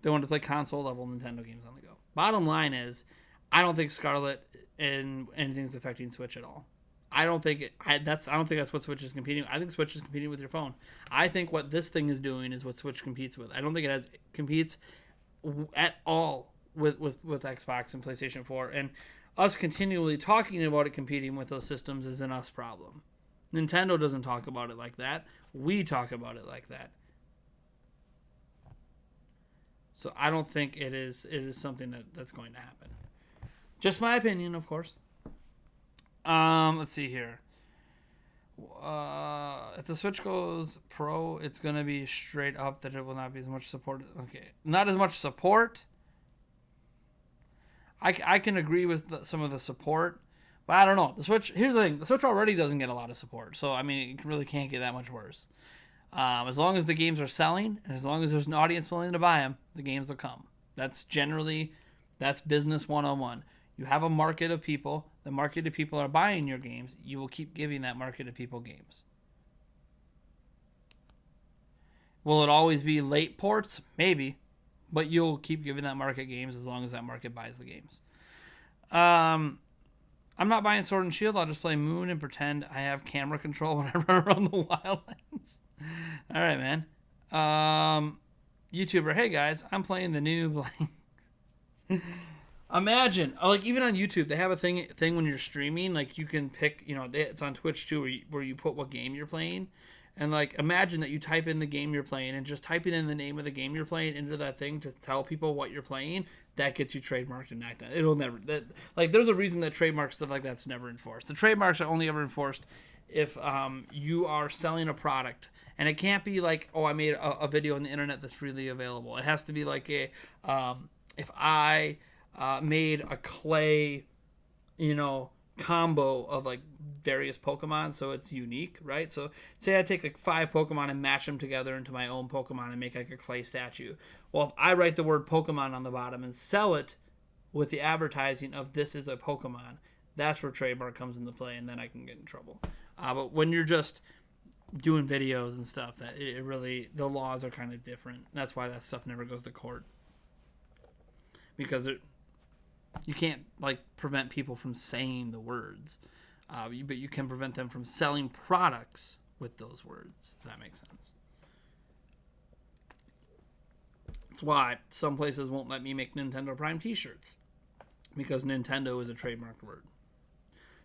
They wanted to play console-level Nintendo games on the go. Bottom line is, I don't think Scarlet and anything's affecting Switch at all. I don't think that's what Switch is competing with. I think Switch is competing with your phone. I think what this thing is doing is what Switch competes with. I don't think it competes at all with Xbox and PlayStation 4. And us continually talking about it competing with those systems is an us problem. Nintendo doesn't talk about it like that. We talk about it like that. So I don't think it is something that's going to happen. Just my opinion, of course. Let's see here. If the Switch goes Pro, it's going to be straight up that it will not be as much support. Okay, not as much support. I can agree with some of the support. But I don't know. The Switch, here's the thing. The Switch already doesn't get a lot of support. So, I mean, it really can't get that much worse. As long as the games are selling, and as long as there's an audience willing to buy them, the games will come. That's business 101. You have a market of people. The market of people are buying your games. You will keep giving that market of people games. Will it always be late ports? Maybe. But you'll keep giving that market games as long as that market buys the games. I'm not buying Sword and Shield. I'll just play Moon and pretend I have camera control when I run around the wildlands. All right, man. YouTuber, hey guys, I'm playing the new blank. Imagine, like even on YouTube, they have a thing when you're streaming, like you can pick, it's on Twitch too, where you put what game you're playing, and like imagine that you type in the game you're playing and just typing in the name of the game you're playing into that thing to tell people what you're playing. That gets you trademarked and not done. It'll never like there's a reason that trademark stuff like that's never enforced. The trademarks are only ever enforced if you are selling a product. And it can't be like, oh, I made a video on the internet that's freely available. It has to be like if I made a clay, combo of like various Pokemon, so it's unique, right? So say I take like 5 Pokemon and mash them together into my own Pokemon and make like a clay statue. Well, if I write the word Pokemon on the bottom and sell it with the advertising of this is a Pokemon, that's where trademark comes into play, and then I can get in trouble. But when you're just doing videos and stuff, that it really, the laws are kind of different. That's why that stuff never goes to court, because you can't like prevent people from saying the words, but you can prevent them from selling products with those words, if that makes sense. That's why some places won't let me make Nintendo Prime t-shirts, because Nintendo is a trademarked word.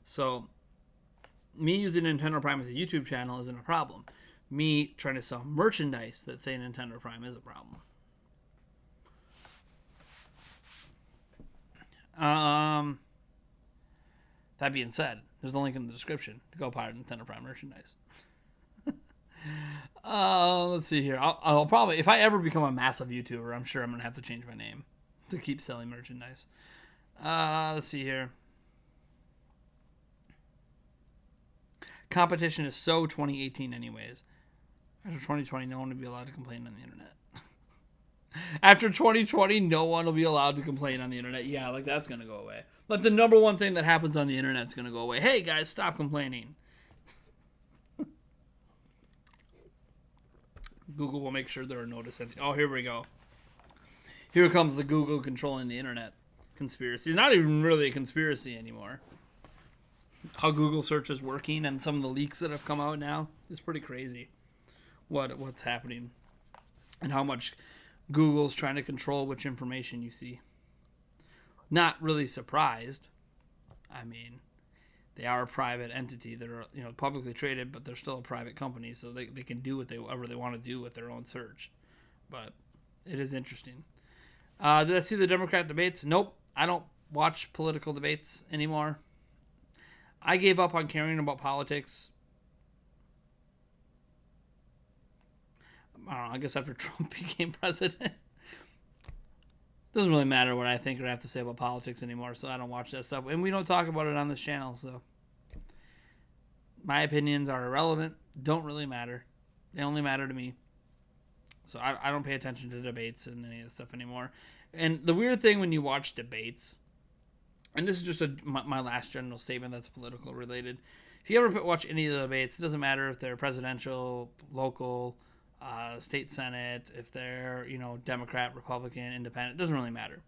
So me using Nintendo Prime as a YouTube channel isn't a problem. Me trying to sell merchandise that say Nintendo Prime is a problem. That being said, there's a link in the description to go buy Nintendo Prime merchandise. Let's see here. I'll probably, if I ever become a massive YouTuber, I'm sure I'm gonna have to change my name to keep selling merchandise. Let's see here. Competition is so 2018 anyways. After 2020, no one will be allowed to complain on the internet. After 2020, no one will be allowed to complain on the internet. Yeah, like that's going to go away. Like the number one thing that happens on the internet is going to go away. Hey guys, stop complaining. Google will make sure there are no dissent. Oh, here we go. Here comes the Google controlling the internet conspiracy. It's not even really a conspiracy anymore. How Google search is working and some of the leaks that have come out now is pretty crazy. What's happening and how much Google's trying to control which information you see. Not really surprised. I mean, they are a private entity. They're publicly traded, but they're still a private company, so they can do whatever they want to do with their own search. But it is interesting. Did I see the Democrat debates? Nope. I don't watch political debates anymore. I gave up on caring about politics. I don't know, I guess after Trump became president. Doesn't really matter what I think or have to say about politics anymore, so I don't watch that stuff. And we don't talk about it on this channel, so my opinions are irrelevant, don't really matter. They only matter to me. So I don't pay attention to debates and any of this stuff anymore. And the weird thing when you watch debates, and this is just my last general statement that's political related. If you ever watch any of the debates, it doesn't matter if they're presidential, local, state senate, if they're, Democrat, Republican, independent, it doesn't really matter.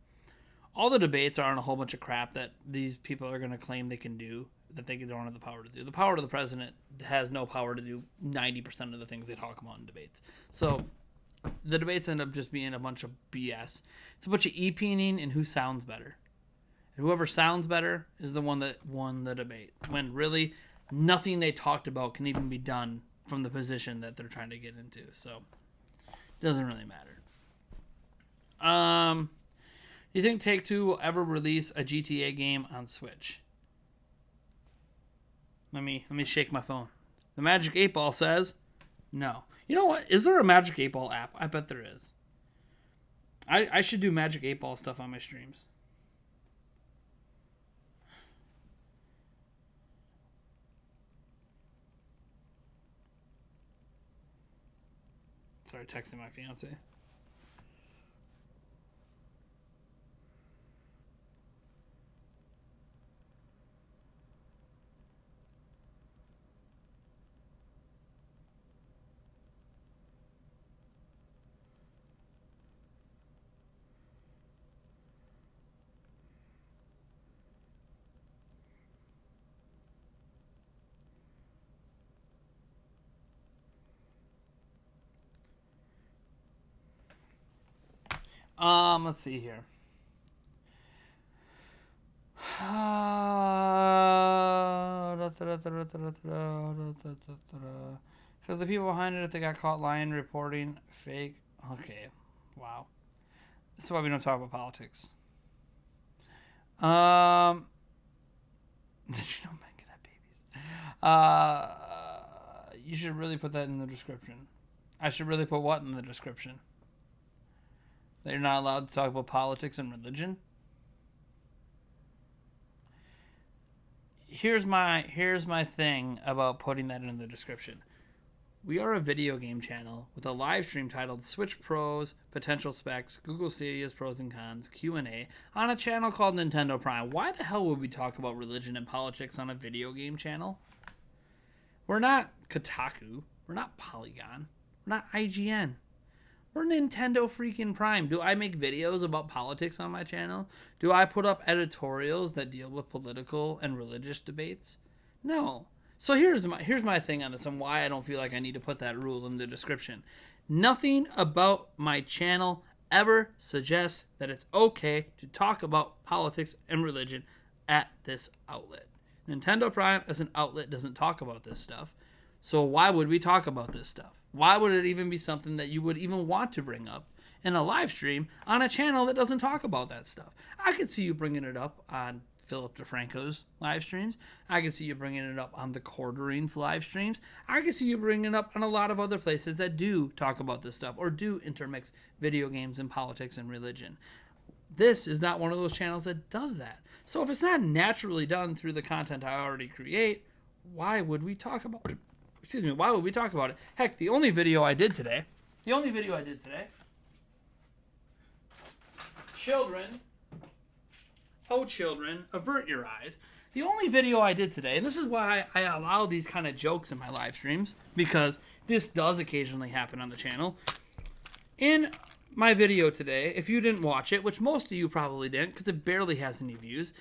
All the debates are on a whole bunch of crap that these people are going to claim they can do, that they don't have the power to do. The power of the president has no power to do 90% of the things they talk about in debates. So the debates end up just being a bunch of BS. It's a bunch of e-peening and who sounds better. And whoever sounds better is the one that won the debate. When really nothing they talked about can even be done from the position that they're trying to get into. So it doesn't really matter. Do you think Take-Two will ever release a GTA game on Switch? Let me shake my phone. The Magic 8 Ball says no. You know what? Is there a Magic 8 Ball app? I bet there is. I should do Magic 8 Ball stuff on my streams. Sorry, texting my fiance. Let's see here. Because the people behind it, if they got caught lying, reporting fake. Okay, wow. That's why we don't talk about politics. Did you know men can have babies? You should really put that in the description. I should really put what in the description? That you're not allowed to talk about politics and religion? Here's my thing about putting that in the description. We are a video game channel with a live stream titled Switch Pros, Potential Specs, Google Stadia's Pros and Cons, Q&A, on a channel called Nintendo Prime. Why the hell would we talk about religion and politics on a video game channel? We're not Kotaku. We're not Polygon. We're not IGN. We're Nintendo freaking Prime. Do I make videos about politics on my channel? Do I put up editorials that deal with political and religious debates? No. So here's my thing on this and why I don't feel like I need to put that rule in the description. Nothing about my channel ever suggests that it's okay to talk about politics and religion at this outlet. Nintendo Prime as an outlet doesn't talk about this stuff. So why would we talk about this stuff? Why would it even be something that you would even want to bring up in a live stream on a channel that doesn't talk about that stuff? I could see you bringing it up on Philip DeFranco's live streams. I can see you bringing it up on the Quarterings live streams. I can see you bringing it up on a lot of other places that do talk about this stuff or do intermix video games and politics and religion. This is not one of those channels that does that. So if it's not naturally done through the content I already create, why would we talk about it? Why would we talk about it? Heck, the only video I did today, children, oh children, avert your eyes. The only video I did today, and this is why I allow these kind of jokes in my live streams, because this does occasionally happen on the channel. In my video today, if you didn't watch it, which most of you probably didn't, because it barely has any views,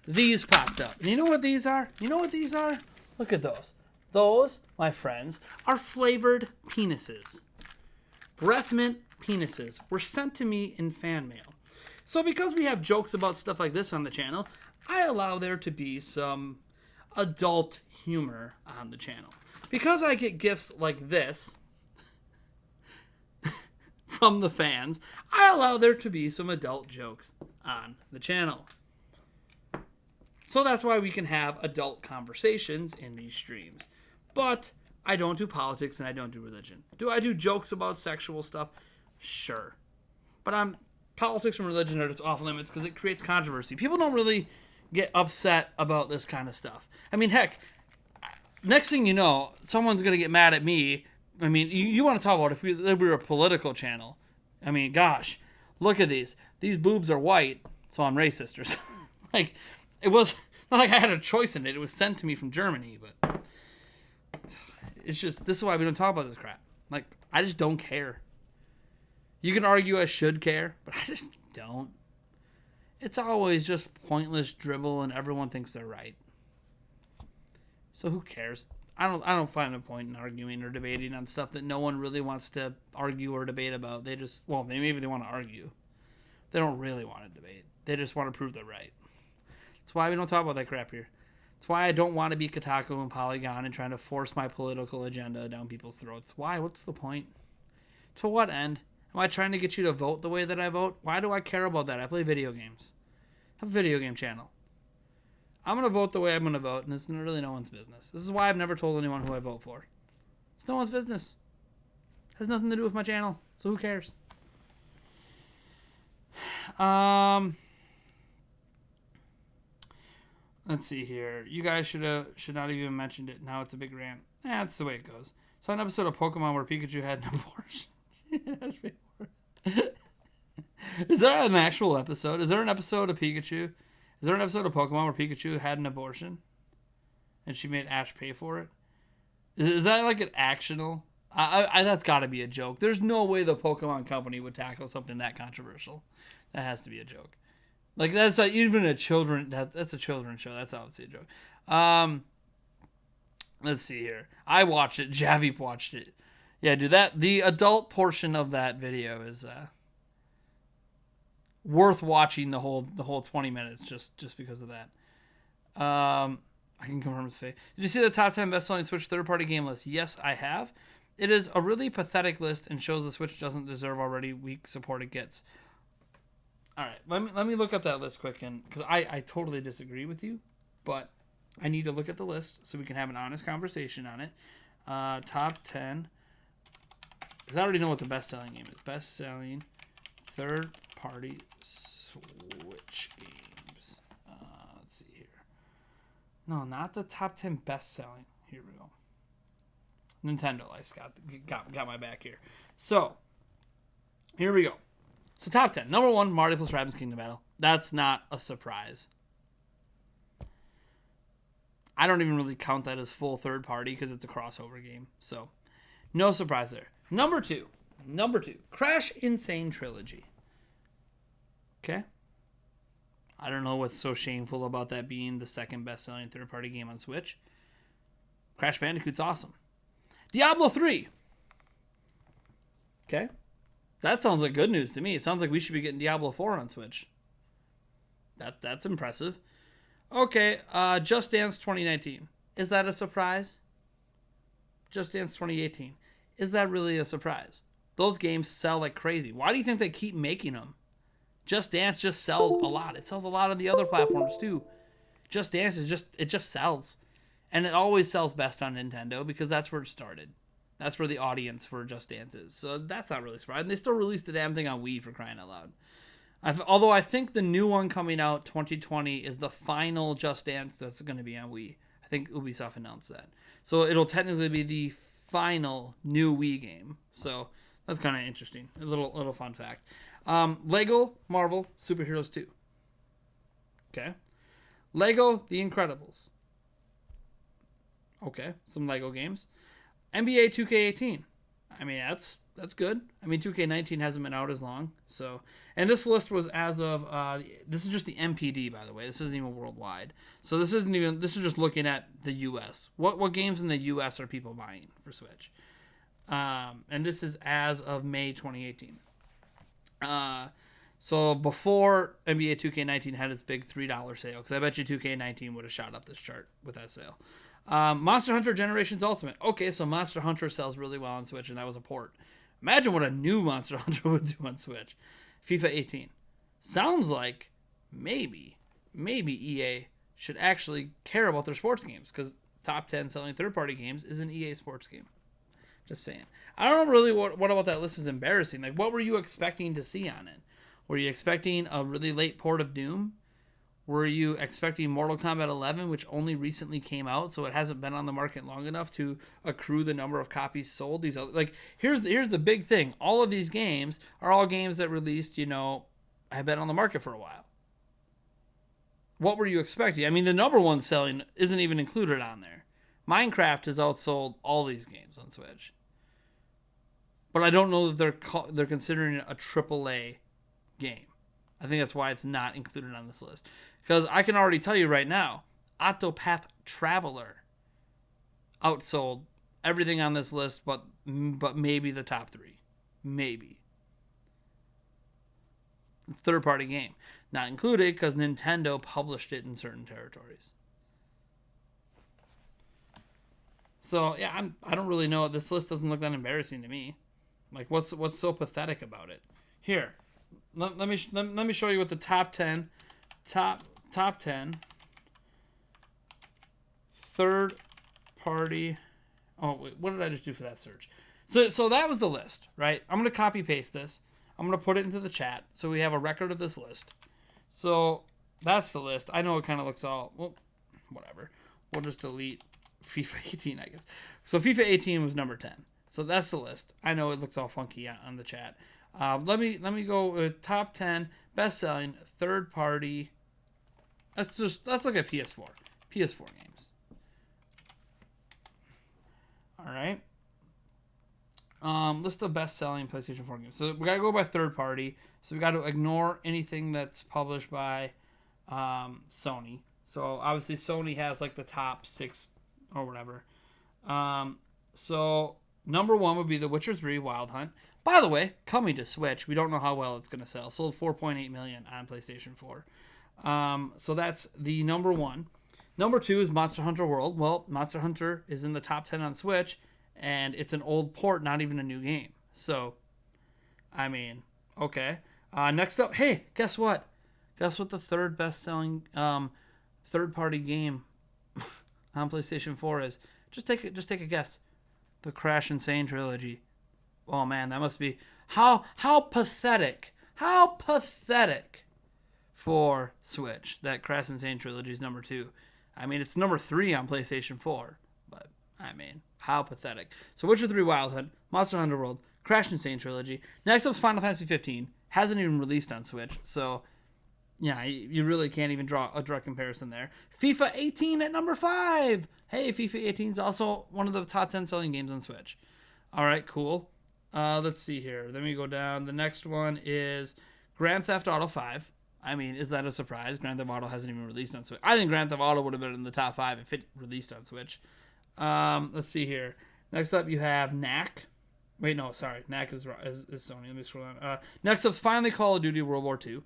these popped up. And you know what these are? Look at those. Those, my friends, are flavored penises. Breath mint penises were sent to me in fan mail. So because we have jokes about stuff like this on the channel, I allow there to be some adult humor on the channel. Because I get gifts like this from the fans, I allow there to be some adult jokes on the channel. So that's why we can have adult conversations in these streams. But I don't do politics and I don't do religion. Do I do jokes about sexual stuff? Sure. But politics and religion are just off limits because it creates controversy. People don't really get upset about this kind of stuff. I mean, heck, next thing you know, someone's going to get mad at me. I mean, you want to talk about if we were a political channel. I mean, gosh, look at these. These boobs are white, so I'm racist or something. Like, it was not like I had a choice in it. It was sent to me from Germany, but it's just, this is why we don't talk about this crap. Like, I just don't care. You can argue I should care, but I just don't. It's always just pointless dribble and everyone thinks they're right. So who cares? I don't find a point in arguing or debating on stuff that no one really wants to argue or debate about. Maybe they want to argue. They don't really want to debate. They just want to prove they're right. That's why we don't talk about that crap here. That's why I don't want to be Kotaku and Polygon and trying to force my political agenda down people's throats. Why? What's the point? To what end? Am I trying to get you to vote the way that I vote? Why do I care about that? I play video games. I have a video game channel. I'm going to vote the way I'm going to vote, and it's really no one's business. This is why I've never told anyone who I vote for. It's no one's business. It has nothing to do with my channel, so who cares? Let's see here. You guys should not have even mentioned it. Now it's a big rant. That's the way it goes. So an episode of Pokemon where Pikachu had an abortion. Is that an actual episode? Is there an episode of Pikachu? Is there an episode of Pokemon where Pikachu had an abortion? And she made Ash pay for it? Is that like an actional? That's got to be a joke. There's no way the Pokemon company would tackle something that controversial. That has to be a joke. Like, that's not even a children. That's a children's show. That's obviously a joke. Let's see here. I watched it. Javi watched it. Yeah, dude. The adult portion of that video is worth watching the whole 20 minutes just because of that. I can confirm it's fake. Did you see the top 10 best-selling Switch third-party game list? Yes, I have. It is a really pathetic list and shows the Switch doesn't deserve already weak support it gets. All right, let me look up that list quick, because I totally disagree with you, but I need to look at the list so we can have an honest conversation on it. Top 10, because I already know what the best-selling game is. Best-selling third-party Switch games. Let's see here. No, not the top 10 best-selling. Here we go. Nintendo Life's got my back here. So, here we go. So, top 10. Number 1, Mario plus Rabbids Kingdom Battle. That's not a surprise. I don't even really count that as full third party because it's a crossover game. So, no surprise there. Number 2. Crash Insane Trilogy. Okay. I don't know what's so shameful about that being the second best-selling third-party game on Switch. Crash Bandicoot's awesome. Diablo 3. Okay. That sounds like good news to me. It sounds like we should be getting Diablo 4 on Switch. That's impressive. Okay, Just Dance 2019. Is that a surprise? Just Dance 2018. Is that really a surprise? Those games sell like crazy. Why do you think they keep making them? Just Dance just sells a lot. It sells a lot on the other platforms too. Just Dance it just sells. And it always sells best on Nintendo because that's where it started. That's where the audience for Just Dance is. So that's not really surprising. They still released the damn thing on Wii, for crying out loud. Although I think the new one coming out 2020 is the final Just Dance that's going to be on Wii. I think Ubisoft announced that. So it'll technically be the final new Wii game. So that's kind of interesting. A little fun fact. Lego Marvel Superheroes 2. Okay. Lego The Incredibles. Okay, some Lego games. NBA 2K18. I mean, that's good. I mean, 2K19 hasn't been out as long. So, and this list was as of this is just the MPD, by the way. This isn't even worldwide. So this is just looking at the US. What games in the US are people buying for Switch? And this is as of May 2018. So before NBA 2K19 had its big $3 sale, because I bet you 2K19 would have shot up this chart with that sale. Monster Hunter Generations Ultimate. Okay, so Monster Hunter sells really well on Switch, and that was a port. Imagine what a new Monster Hunter would do on Switch. FIFA 18. Sounds like maybe EA should actually care about their sports games, because top 10 selling third-party games is an EA sports game. Just saying. I don't know really what about that list is embarrassing. Like, what were you expecting to see on it? Were you expecting a really late port of Doom? Were you expecting Mortal Kombat 11, which only recently came out, so it hasn't been on the market long enough to accrue the number of copies sold? These are here's the big thing. All of these games are all games that released, have been on the market for a while. What were you expecting? I mean, the number one selling isn't even included on there. Minecraft has outsold all these games on Switch. But I don't know that they're considering it a AAA game. I think that's why it's not included on this list. Because I can already tell you right now, Octopath Traveler outsold everything on this list, but maybe the top 3. Maybe. Third-party game. Not included because Nintendo published it in certain territories. So, yeah, I don't really know. This list doesn't look that embarrassing to me. Like, what's so pathetic about it? Here. Let me show you what the top 10 third party. Oh wait, what did I just do for that search? So that was the list, right? I'm gonna copy paste this. I'm gonna put it into the chat so we have a record of this list. So that's the list. I know it kind of looks whatever. We'll just delete FIFA 18, I guess. So FIFA 18 was number 10. So that's the list. I know it looks all funky on the chat. Let me go with top 10 best-selling third-party. Let's look at PS4 games. All right. List of best-selling PlayStation 4 games. So we gotta go by third-party. So we got to ignore anything that's published by Sony. So obviously Sony has like the top 6 or whatever. So Number 1 would be The Witcher 3 Wild Hunt. By the way, coming to Switch. We don't know how well it's going to sell. Sold 4.8 million on PlayStation 4. So that's the number 1. Number 2 is Monster Hunter World. Well, Monster Hunter is in the top 10 on Switch, and it's an old port, not even a new game. So, I mean, okay. Next up, hey, guess what? Guess what the third best-selling third-party game on PlayStation 4 is? Just take a guess. The Crash Insane trilogy. Oh man, that must be how pathetic. How pathetic for Switch that Crash Insane trilogy is number 2. I mean, it's number 3 on PlayStation 4, but I mean, how pathetic. So Witcher 3 Wild Hunt, Monster Hunter World, Crash Insane trilogy. Next up is Final Fantasy 15. Hasn't even released on Switch, so yeah, you really can't even draw a direct comparison there. FIFA 18 at number 5. Hey, FIFA 18 is also one of the top 10 selling games on Switch. All right, cool. Let's see here. Then we go down. The next one is Grand Theft Auto 5. I mean, is that a surprise? Grand Theft Auto hasn't even released on Switch. I think Grand Theft Auto would have been in the top 5 if it released on Switch. Let's see here. Next up, you have Knack. Wait, no, sorry. Knack is Sony. Let me scroll down. Next up is finally Call of Duty World War II.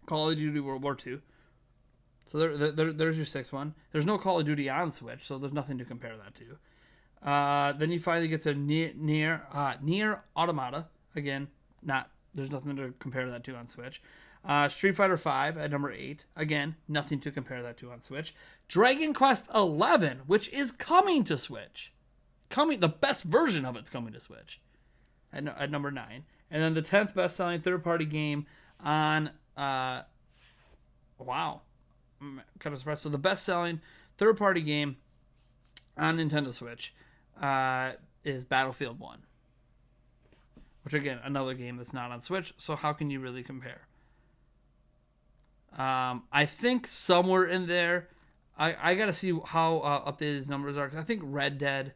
Call of Duty World War II. So there's your 6th one. There's no Call of Duty on Switch, so there's nothing to compare that to. Then you finally get to Nier Automata. Again, there's nothing to compare that to on Switch. Street Fighter V at number 8. Again, nothing to compare that to on Switch. Dragon Quest XI, which is coming to Switch. The best version of it's coming to Switch at number 9. And then the 10th best-selling third-party game on... wow. I'm kind of surprised. So the best-selling third-party game on Nintendo Switch is Battlefield 1. Which, again, another game that's not on Switch, so how can you really compare? I think somewhere in there, I got to see how updated these numbers are, because I think Red Dead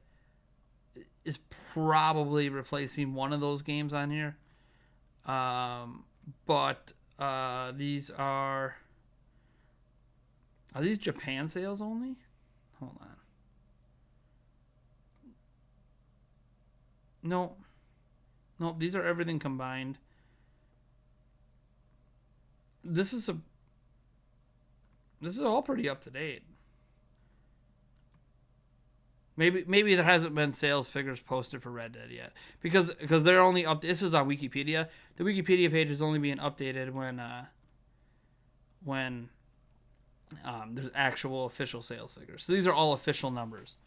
is probably replacing one of those games on here. But these are these Japan sales only? Hold on. No, these are everything combined. This is all pretty up to date. Maybe there hasn't been sales figures posted for Red Dead yet, because they're only up. This is on Wikipedia. The Wikipedia page is only being updated when there's actual official sales figures. So these are all official numbers,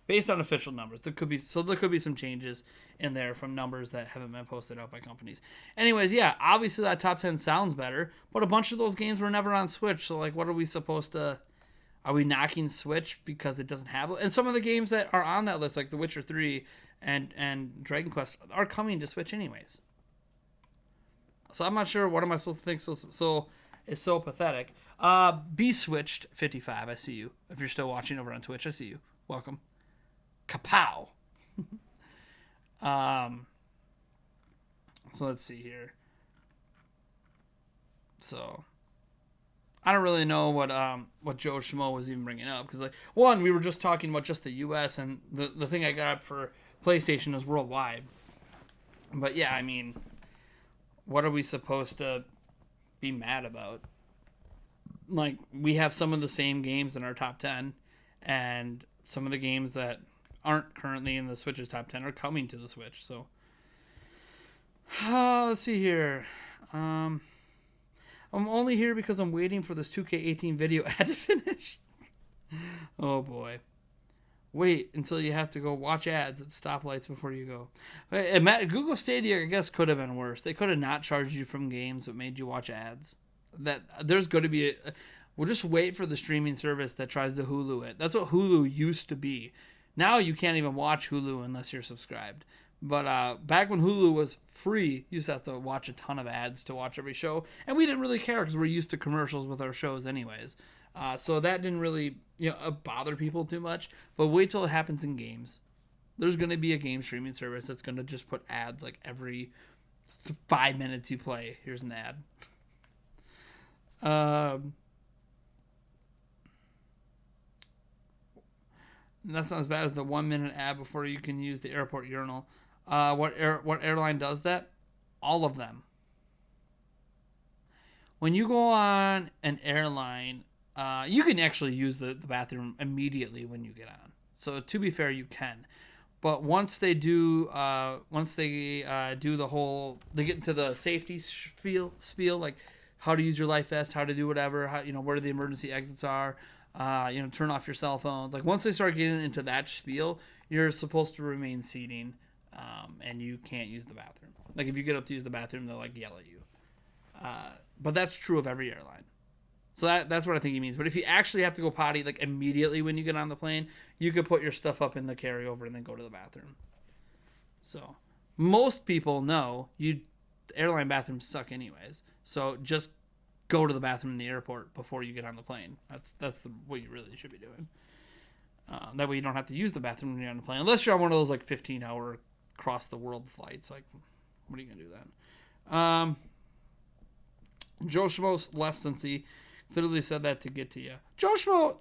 based on official numbers. There could be some changes in there from numbers that haven't been posted out by companies. Anyways, yeah, obviously that top 10 sounds better, but a bunch of those games were never on Switch. So like, what are we supposed to? Are we knocking Switch because it doesn't have it? And some of the games that are on that list, like The Witcher 3 and Dragon Quest, are coming to Switch anyways. So I'm not sure what am I supposed to think. So it's so pathetic. Be Switched 55. I see you. If you're still watching over on Twitch, I see you. Welcome. Kapow. So let's see here. So I don't really know what Joe Schmo was even bringing up, because like, one, we were just talking about just the U.S. and the thing I got for PlayStation is worldwide. But yeah, I mean, what are we supposed to be mad about? Like, we have some of the same games in our top 10, and some of the games that aren't currently in the Switch's top 10 are coming to the Switch. So let's see here. I'm only here because I'm waiting for this 2K18 video ad to finish. Oh boy. Wait until you have to go watch ads at stoplights before you go. Google Stadia, I guess, could have been worse. They could have not charged you from games but made you watch ads. There's going to be we'll just wait for the streaming service that tries to Hulu it. That's what Hulu used to be. Now you can't even watch Hulu unless you're subscribed. But back when Hulu was free, you used to have to watch a ton of ads to watch every show. And we didn't really care because we're used to commercials with our shows anyways. So that didn't really bother people too much. But wait till it happens in games. There's going to be a game streaming service that's going to just put ads like every 5 minutes you play. Here's an ad. That's not as bad as the 1 minute ad before you can use the airport urinal. What airline does that? All of them. When you go on an airline, you can actually use the bathroom immediately when you get on. So to be fair, you can. But once they do the whole, they get into the safety spiel, like how to use your life vest, how to do whatever, how, where the emergency exits are, turn off your cell phones. Like once they start getting into that spiel, you're supposed to remain seating, and you can't use the bathroom. Like if you get up to use the bathroom, they'll like yell at you. But that's true of every airline. So that's what I think he means. But if you actually have to go potty like immediately when you get on the plane, you could put your stuff up in the carryover and then go to the bathroom. So most people know airline bathrooms suck anyways. So just go to the bathroom in the airport before you get on the plane. That's what you really should be doing. That way you don't have to use the bathroom when you're on the plane, unless you're on one of those like 15-hour across the world flights. Like, what are you gonna do then? Joe Schmo left since he literally said that to get to you. Joe Schmo,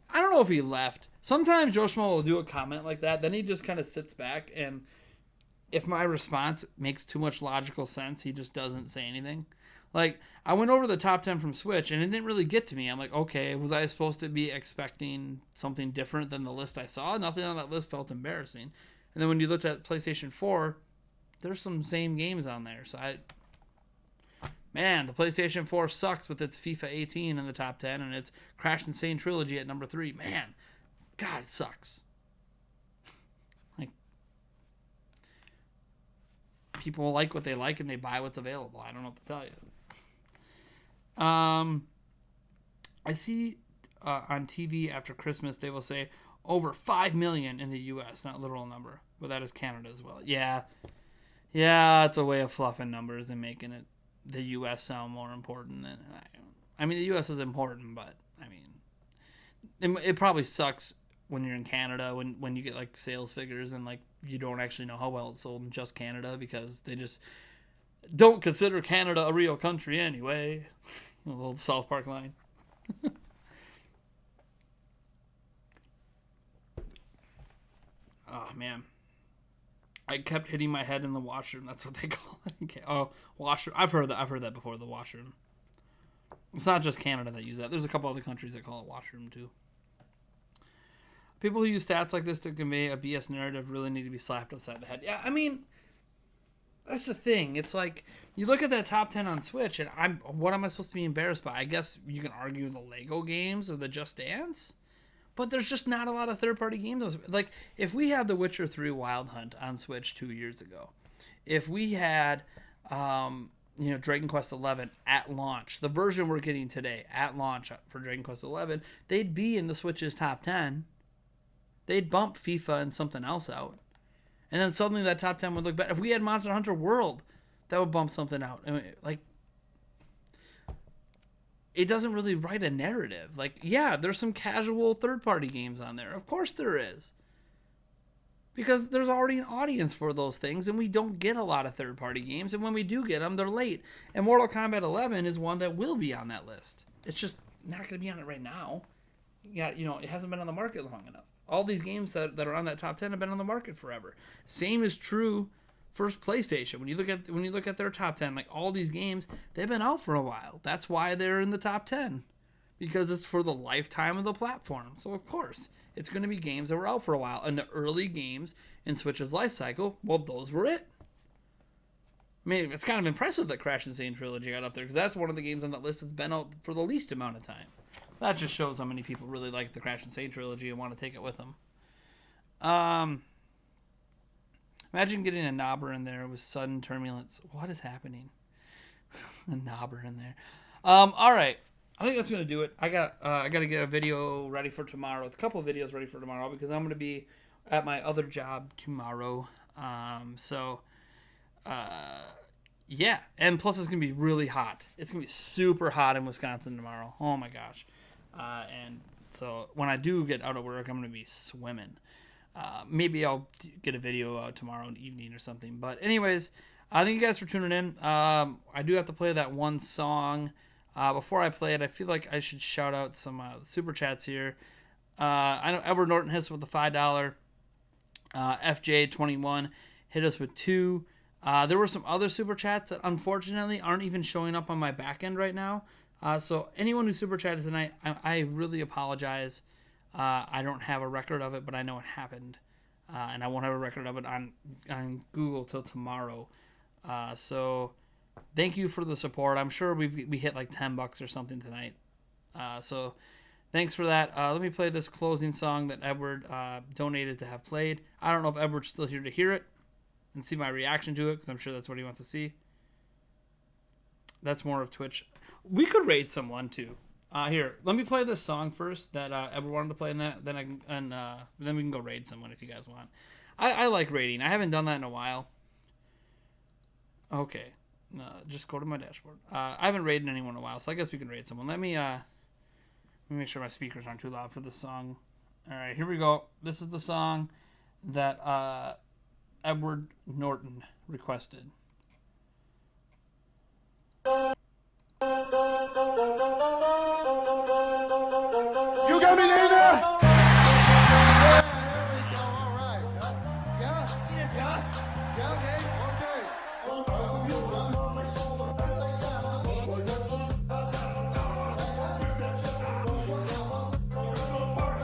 I don't know if he left. Sometimes Joe Schmo will do a comment like that, then he just kind of sits back, and if my response makes too much logical sense, he just doesn't say anything. Like, I went over the top 10 from Switch, and it didn't really get to me. I'm like, okay, was I supposed to be expecting something different than the list I saw? Nothing on that list felt embarrassing. And then when you looked at PlayStation 4, there's some same games on there. So man, the PlayStation 4 sucks with its FIFA 18 in the top 10 and its Crash Insane Trilogy at number 3. Man, God, it sucks. Like, people like what they like and they buy what's available. I don't know what to tell you. I see on TV after Christmas they will say over 5 million in the U.S., not literal number, but that is Canada as well. Yeah, it's a way of fluffing numbers and making it the U.S. sound more important than. I mean, the U.S. is important, but I mean, it probably sucks when you're in Canada when you get like sales figures and like you don't actually know how well it's sold in just Canada because they just don't consider Canada a real country anyway. A little South Park line. Oh man, I kept hitting my head in the washroom. That's what they call it. Oh, washroom. I've heard that before. The washroom. It's not just Canada that use that. There's a couple other countries that call it washroom too. People who use stats like this to convey a BS narrative really need to be slapped upside the head. Yeah, I mean, that's the thing. It's like you look at that top 10 on Switch, and what am I supposed to be embarrassed by? I guess you can argue the Lego games or the Just Dance. But there's just not a lot of third-party games. Like, if we had The Witcher 3 Wild Hunt on Switch 2 years ago, if we had, Dragon Quest XI at launch, the version we're getting today at launch for Dragon Quest XI, they'd be in the Switch's top 10. They'd bump FIFA and something else out. And then suddenly that top 10 would look better. If we had Monster Hunter World, that would bump something out. I mean, like, it doesn't really write a narrative. Like, yeah, there's some casual third-party games on there. Of course there is. Because there's already an audience for those things, and we don't get a lot of third-party games, and when we do get them, they're late. And Mortal Kombat 11 is one that will be on that list. It's just not going to be on it right now. Yeah, it hasn't been on the market long enough. All these games that are on that top 10 have been on the market forever. Same is true for PlayStation. When you look at their top 10, like all these games, they've been out for a while. That's why they're in the top 10. Because it's for the lifetime of the platform. So of course, it's going to be games that were out for a while. And the early games in Switch's life cycle, well, those were it. I mean, it's kind of impressive that Crash Insane Trilogy got up there, because that's one of the games on that list that's been out for the least amount of time. That just shows how many people really like the Crash Insane Trilogy and want to take it with them. Imagine getting a knobber in there with sudden turbulence. What is happening? A knobber in there. All right. I think that's going to do it. I got to get a video ready for tomorrow. A couple of videos ready for tomorrow because I'm going to be at my other job tomorrow. Yeah. And plus it's going to be really hot. It's going to be super hot in Wisconsin tomorrow. Oh my gosh. And so when I do get out of work, I'm going to be swimming. Maybe I'll get a video out tomorrow evening or something. But anyways, thank you guys for tuning in. I do have to play that one song. Before I play it, I feel like I should shout out some super chats here. I know Edward Norton hits us with the $5. FJ21 hit us with 2. There were some other super chats that unfortunately aren't even showing up on my back end right now. So anyone who super chatted tonight, I really apologize. I don't have a record of it, but I know it happened. And I won't have a record of it on Google till tomorrow. So thank you for the support. I'm sure we hit like $10 or something tonight. So thanks for that. Let me play this closing song that Edward donated to have played. I don't know if Edward's still here to hear it and see my reaction to it, because I'm sure that's what he wants to see. That's more of Twitch. We could raid someone too. Here, let me play this song first that Edward wanted to play, and then we can go raid someone if you guys want. I like raiding. I haven't done that in a while. Okay, just go to my dashboard. I haven't raided anyone in a while, so I guess we can raid someone. Let me make sure my speakers aren't too loud for this song. All right, here we go. This is the song that Edward Norton requested. You got me, nigga? Yeah, there we go. All right. Yeah? Yeah,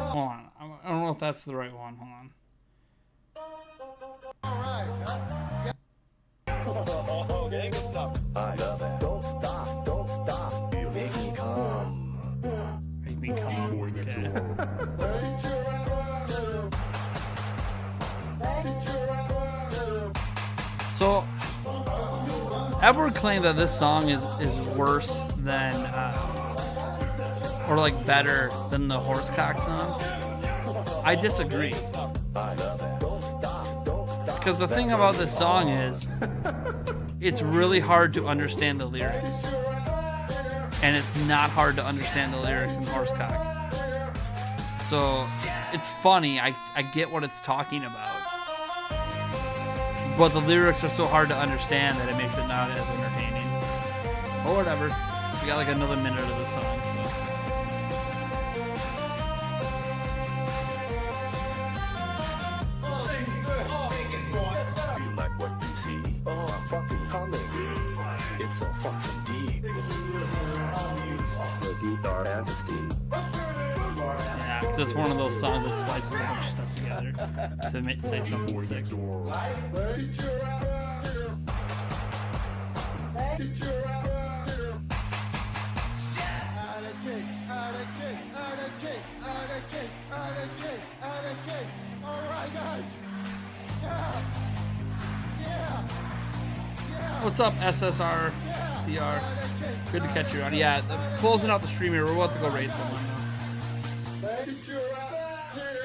Hold on. I don't know if that's the right one. Hold on. all right. Okay, good stuff. I love it. Don't stop. You make me come. Make me come. Okay. So, Edward claimed that this song is worse than, or like better than the Horsecock song. I disagree. I love it. Don't stop. Because the thing about this song is, it's really hard to understand the lyrics. And it's not hard to understand the lyrics in Horsecock. So, it's funny. I get what it's talking about. But the lyrics are so hard to understand that it makes it not as entertaining. Or whatever. We got like another minute of this song, so. You like what you see? Oh, I'm fucking coming. It's so fucking deep. The guitar majesty. Yeah, because it's one of those songs that splices a bunch of stuff together to say something sick. All right, guys. Yeah. What's up, SSR CR? Good to catch you on. Yeah, closing out the stream here. We're about to go raid someone.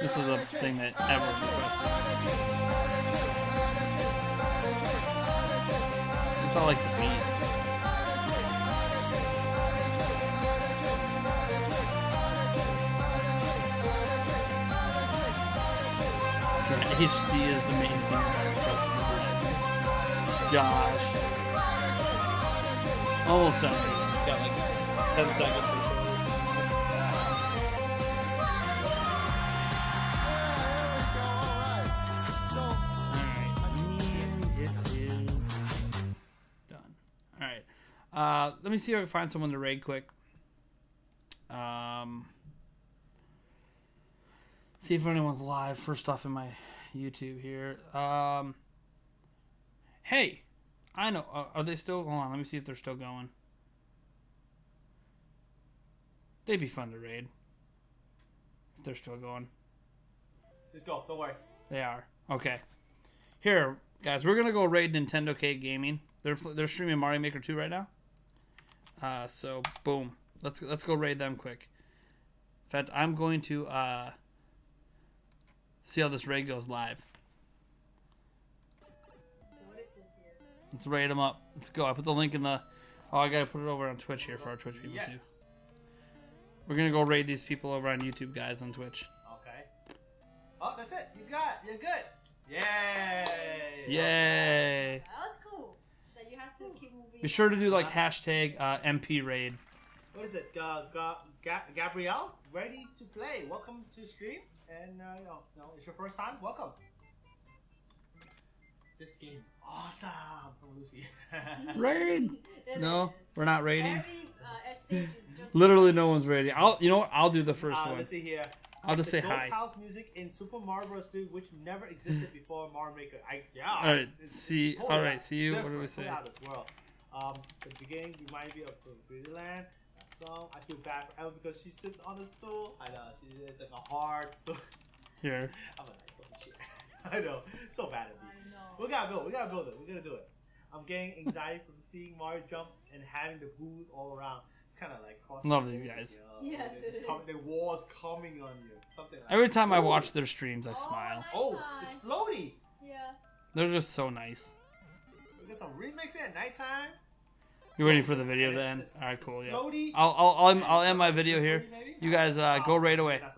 This is a thing that Edward requested. It's not like the beat. Yeah, HC is the main thing about stuff. Josh. Almost done. Got like 10 seconds or so. Let me see if I can find someone to raid quick. See if anyone's live first off in my YouTube here. Hey, I know. Are they still? Hold on. Let me see if they're still going. They'd be fun to raid. If they're still going. Just go. Don't worry. They are. Okay. Here, guys, we're gonna go raid Nintendo Cake Gaming. They're streaming Mario Maker 2 right now. So boom. Let's go raid them quick. In fact, I'm going to see how this raid goes live. What is this here? Let's raid them up. Let's go. I put the link in the. Oh, I gotta put it over on Twitch here for our Twitch people too. We're gonna go raid these people over on YouTube, guys, on Twitch. Okay. Oh, that's it. You're good. Yay! Yay! That was cool. That you have to keep moving. Be sure to do like hashtag MP raid what is it? Gabrielle, ready to play. Welcome to stream. And it's your first time. Welcome. This game is awesome from Lucy. Raid? No, we're not raiding. Every stage is just Literally, no one's raiding. You know what? I'll do the first one. Let's see here. I'll just say Ghost hi. House music in Super Mario Bros. 2, which never existed before Mario Maker. All right, see. All right, see you. What do we say? Totally out of this world. The beginning reminds me of Dreamland. That song. I feel bad for Ellen because she sits on the stool. I know it's like a hard stool. Here. I'm a nice little shit. I know. So bad at me. I know. We gotta build it. We're gonna do it. I'm getting anxiety from seeing Mario jump and having the booze all around. It's kind of like crossing. Love these guys. Yes, It's it is. the walls coming on you. Something like Every that. time I Ooh. watch their streams, I smile. Nice Oh, one. it's floaty. Yeah. They're just so nice. We got some remixing at nighttime. You ready for the video And to end? it's All right, cool. Yeah. floaty. I'll end my video here. Floaty, maybe? You guys go right away. That's